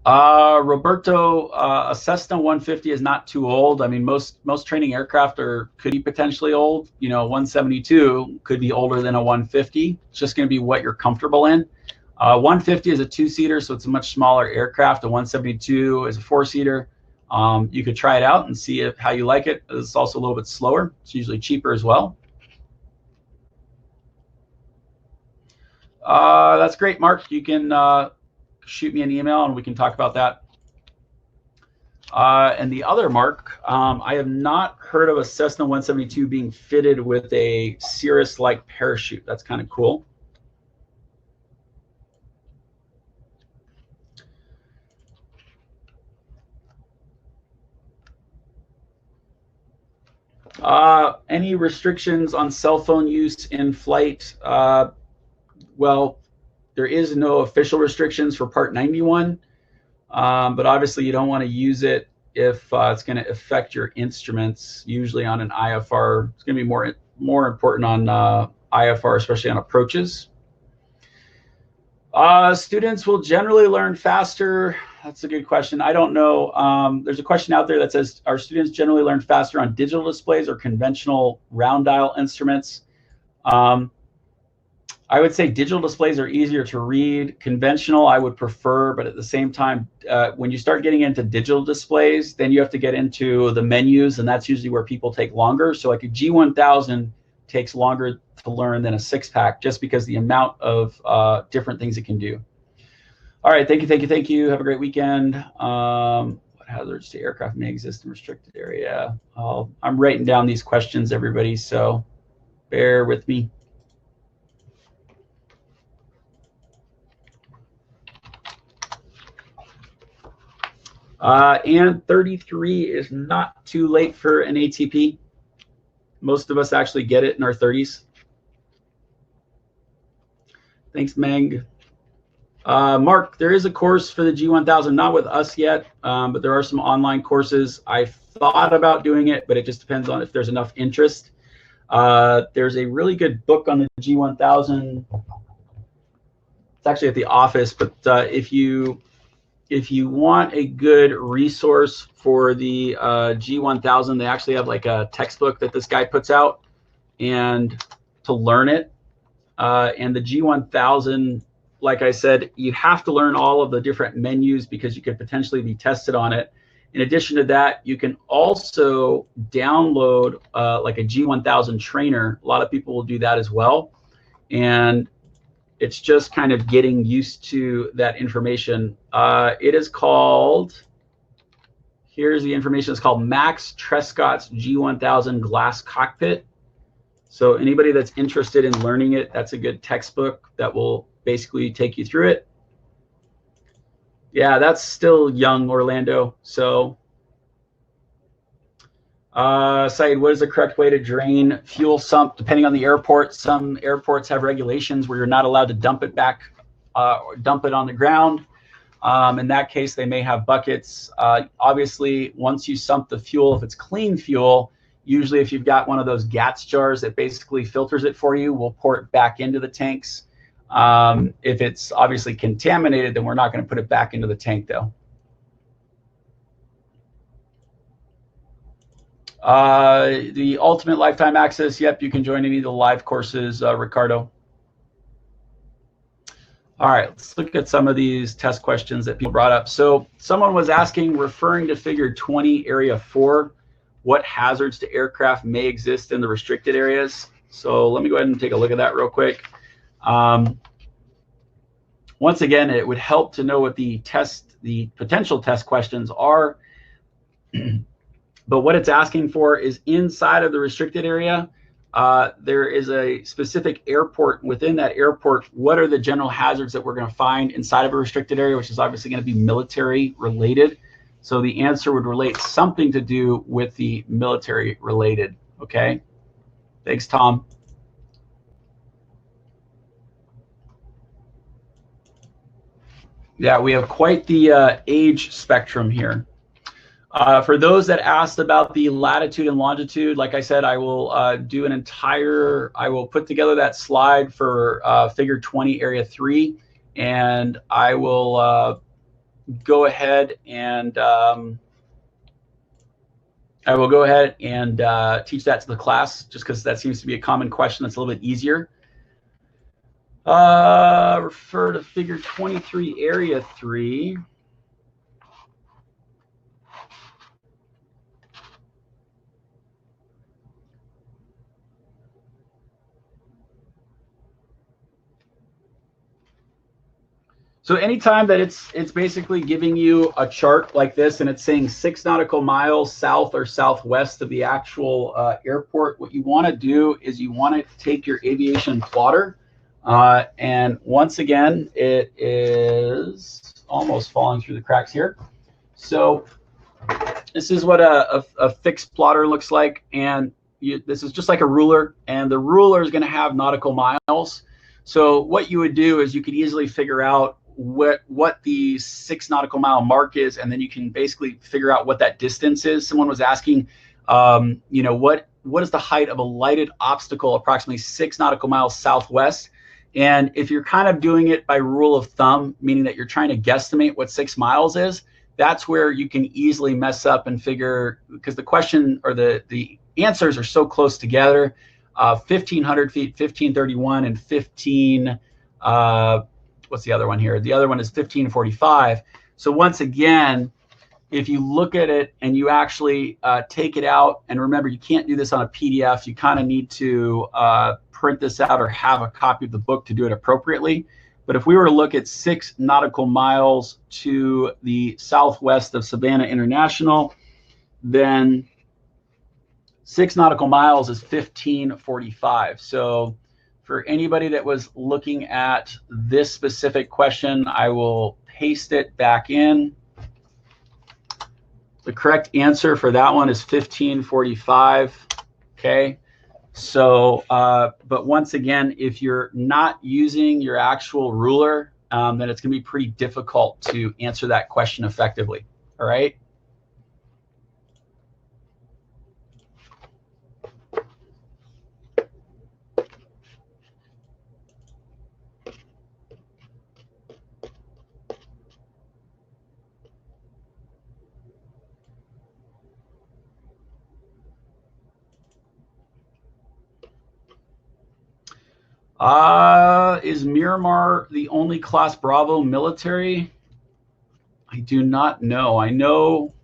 Roberto, a Cessna 150 is not too old. I mean, most training aircraft could be potentially old. You know, 172 could be older than a 150. It's just going to be what you're comfortable in. 150 is a 2-seater, so it's a much smaller aircraft. A 172 is a 4-seater. You could try it out and see how you like it. It's also a little bit slower. It's usually cheaper as well. That's great, Mark. You can shoot me an email and we can talk about that. And the other Mark, I have not heard of a Cessna 172 being fitted with a Cirrus-like parachute. That's kind of cool. Any restrictions on cell phone use in flight? Well, there is no official restrictions for Part 91, but obviously you don't want to use it if it's going to affect your instruments. Usually on an IFR, it's going to be more important on IFR, especially on approaches. Students will generally learn faster. That's a good question. I don't know. There's a question out there that says, are students generally learn faster on digital displays or conventional round dial instruments? I would say digital displays are easier to read. Conventional, I would prefer, but at the same time, when you start getting into digital displays, then you have to get into the menus, and that's usually where people take longer. So like a G1000 takes longer to learn than a 6-pack, just because the amount of different things it can do. All right, thank you, thank you, thank you. Have a great weekend. What hazards to aircraft may exist in restricted area? I'm writing down these questions, everybody, so bear with me. And 33 is not too late for an ATP. Most of us actually get it in our 30s. Thanks, Meg. Mark, there is a course for the G1000, not with us yet, but there are some online courses. I thought about doing it, but it just depends on if there's enough interest. There's a really good book on the G1000. It's actually at the office, but if you want a good resource for the G1000, they actually have like a textbook that this guy puts out, and to learn it. And the G1000, like I said, you have to learn all of the different menus because you could potentially be tested on it. In addition to that, you can also download like a G1000 trainer. A lot of people will do that as well. And it's just kind of getting used to that information. It is called, here's the information, it's called Max Trescott's G1000 Glass Cockpit. So anybody that's interested in learning it, that's a good textbook that will basically take you through it. Yeah, that's still young, Orlando. So, Said, what is the correct way to drain fuel sump? Depending on the airport, some airports have regulations where you're not allowed to dump it back, or dump it on the ground. In that case, they may have buckets. Obviously, once you sump the fuel, if it's clean fuel, usually if you've got one of those GATS jars that basically filters it for you, we'll pour it back into the tanks. If it's obviously contaminated, then we're not going to put it back into the tank, though. The ultimate lifetime access, yep, you can join any of the live courses, Ricardo. All right, let's look at some of these test questions that people brought up. So someone was asking, referring to figure 20 area 4, what hazards to aircraft may exist in the restricted areas? So let me go ahead and take a look at that real quick. Once again, it would help to know what the potential test questions are. But what it's asking for is inside of the restricted area, there is a specific airport. Within that airport, what are the general hazards that we're going to find inside of a restricted area, which is obviously going to be military related. So the answer would relate something to do with the military related. Okay. Thanks, Tom. Yeah, we have quite the age spectrum here. For those that asked about the latitude and longitude, like I said, I will do an entire, I will put together that slide for figure 20 area 3, and I will go ahead and teach that to the class, just because that seems to be a common question that's a little bit easier. Refer to figure 23 area 3. So anytime that it's basically giving you a chart like this and it's saying 6 nautical miles south or southwest of the actual airport, what you want to do is you want to take your aviation plotter, and once again, it is almost falling through the cracks here. So this is what a fixed plotter looks like, and this is just like a ruler, and the ruler is going to have nautical miles. So what you would do is you could easily figure out what the 6 nautical mile mark is, and then you can basically figure out what that distance is. Someone was asking, you know, what is the height of a lighted obstacle approximately 6 nautical miles southwest? And if you're kind of doing it by rule of thumb, meaning that you're trying to guesstimate what 6 miles is, that's where you can easily mess up and figure, because the question or the answers are so close together. 1,500 feet, 1,531, and 15. What's the other one here? The other one is 1545. So once again, if you look at it and you actually take it out, and remember, you can't do this on a PDF. You kind of need to print this out or have a copy of the book to do it appropriately. But if we were to look at 6 nautical miles to the southwest of Savannah International, then 6 nautical miles is 1545. So for anybody that was looking at this specific question, I will paste it back in. The correct answer for that one is 1545. Okay. So, but once again, if you're not using your actual ruler, then it's going to be pretty difficult to answer that question effectively. All right. Is Miramar the only Class Bravo military? I do not know. I know.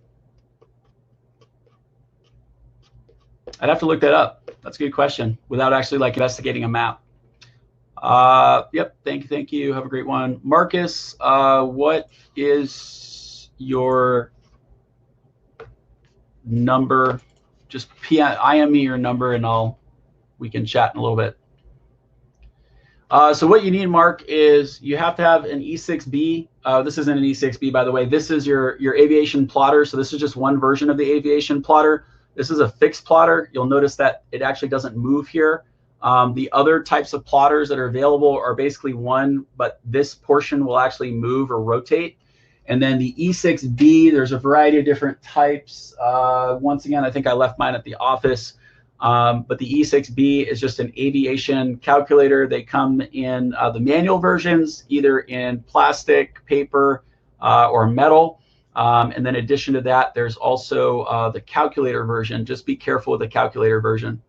I'd have to look that up. That's a good question without actually like investigating a map. Yep. Thank you. Have a great one. Marcus, what is your number? Just IM me your number and we can chat in a little bit. So what you need, Mark, is you have to have an E6B. This isn't an E6B, by the way. This is your aviation plotter. So this is just one version of the aviation plotter. This is a fixed plotter. You'll notice that it actually doesn't move here. The other types of plotters that are available are basically one, but this portion will actually move or rotate. And then the E6B, there's a variety of different types. Once again, I think I left mine at the office. But the E6B is just an aviation calculator. They come in the manual versions, either in plastic, paper, or metal. And then in addition to that, there's also the calculator version. Just be careful with the calculator version.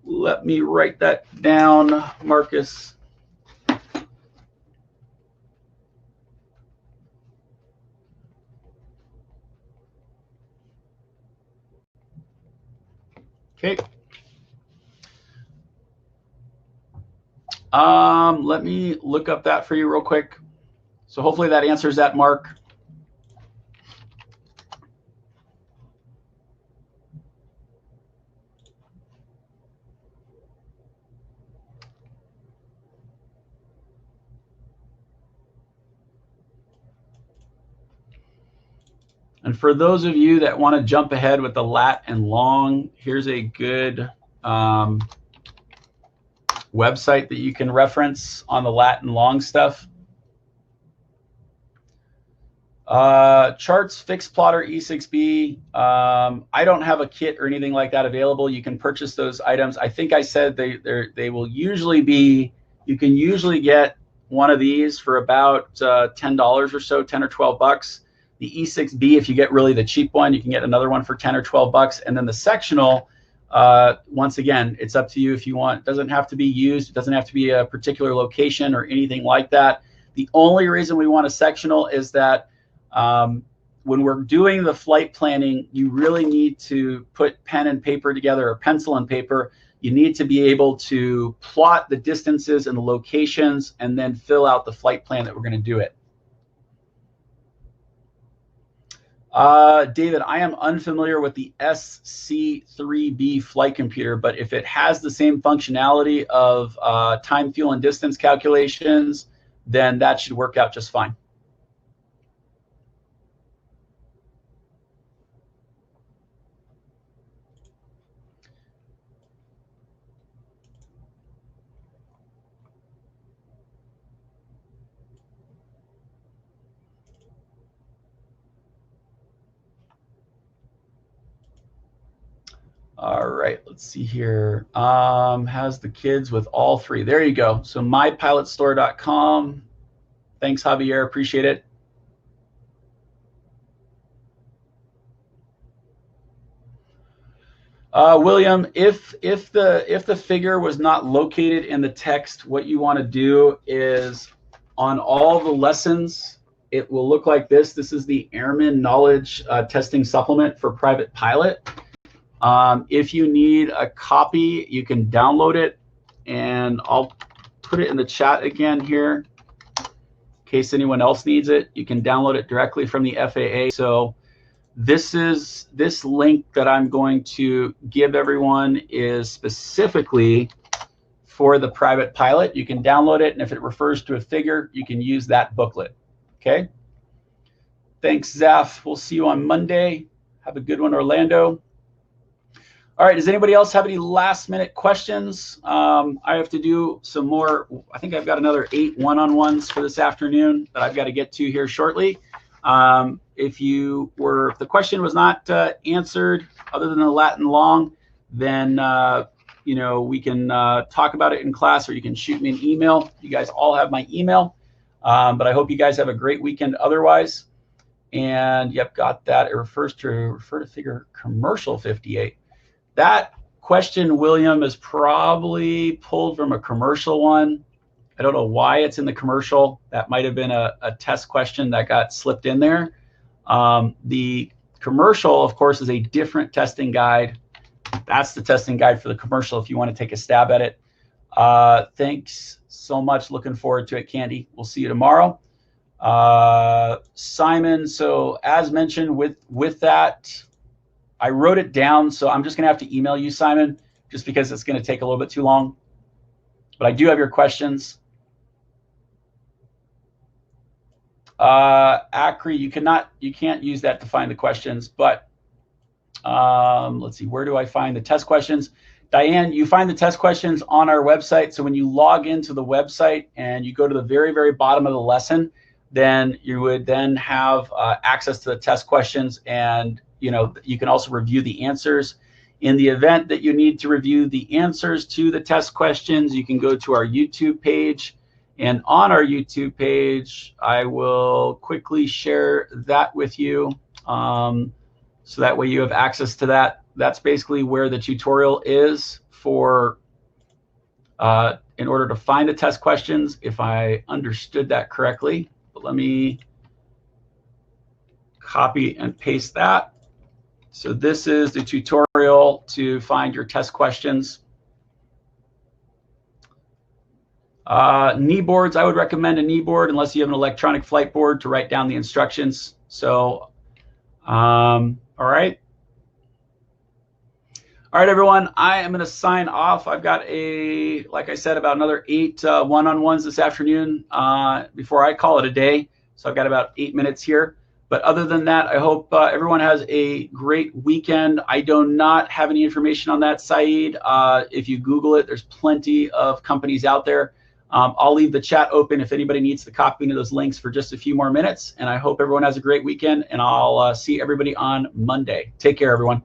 Let me write that down, Marcus. Okay. Let me look up that for you real quick. So hopefully that answers that, Mark. And for those of you that want to jump ahead with the lat and long, here's a good website that you can reference on the lat and long stuff. Charts, fixed plotter, E6B. I don't have a kit or anything like that available. You can purchase those items. I think I said they will usually be, you can usually get one of these for about $10 or so, 10 or 12 bucks. The E6B, if you get really the cheap one, you can get another one for 10 or 12 bucks. And then the sectional, once again, it's up to you if you want. It doesn't have to be used. It doesn't have to be a particular location or anything like that. The only reason we want a sectional is that when we're doing the flight planning, you really need to put pen and paper together, or pencil and paper. You need to be able to plot the distances and the locations and then fill out the flight plan that we're going to do it. David, I am unfamiliar with the SC3B flight computer, but if it has the same functionality of time, fuel, and distance calculations, then that should work out just fine. All right, let's see here. Has the kids with all three. There you go. So mypilotstore.com. Thanks, Javier. Appreciate it. William, if the figure was not located in the text, what you want to do is on all the lessons, it will look like this. This is the Airman Knowledge Testing Supplement for Private Pilot. If you need a copy, you can download it, and I'll put it in the chat again here in case anyone else needs it. You can download it directly from the FAA. So this link that I'm going to give everyone is specifically for the private pilot. You can download it, and if it refers to a figure, you can use that booklet. Okay. Thanks, Zaf. We'll see you on Monday. Have a good one, Orlando. All right, does anybody else have any last minute questions? I have to do some more. I think I've got another 8 one-on-ones for this afternoon that I've got to get to here shortly. If the question was not answered other than the Latin long, then we can talk about it in class, or you can shoot me an email. You guys all have my email, but I hope you guys have a great weekend otherwise. And yep, got that. It refers to figure commercial 58. That question, William, is probably pulled from a commercial one. I don't know why it's in the commercial. That might have been a test question that got slipped in there. The commercial, of course, is a different testing guide. That's the testing guide for the commercial if you want to take a stab at it. Thanks so much. Looking forward to it, Candy. We'll see you tomorrow. Simon, so as mentioned with that, I wrote it down, so I'm just going to have to email you, Simon, just because it's going to take a little bit too long. But I do have your questions. Acri, you can't use that to find the questions, but let's see, where do I find the test questions? Diane, you find the test questions on our website. So when you log into the website and you go to the very, very bottom of the lesson, then you would then have access to the test questions, and you can also review the answers. In the event that you need to review the answers to the test questions, you can go to our YouTube page. And on our YouTube page, I will quickly share that with you. So that way you have access to that. That's basically where the tutorial is for in order to find the test questions, if I understood that correctly. But let me copy and paste that. So this is the tutorial to find your test questions. Knee boards, I would recommend a knee board unless you have an electronic flight board to write down the instructions. So, all right. All right, everyone, I am going to sign off. I've got like I said, about another 8 one-on-ones this afternoon before I call it a day. So I've got about 8 minutes here. But other than that, I hope everyone has a great weekend. I do not have any information on that, Saeed. If you Google it, there's plenty of companies out there. I'll leave the chat open if anybody needs to copy into those links for just a few more minutes. And I hope everyone has a great weekend, and I'll see everybody on Monday. Take care, everyone.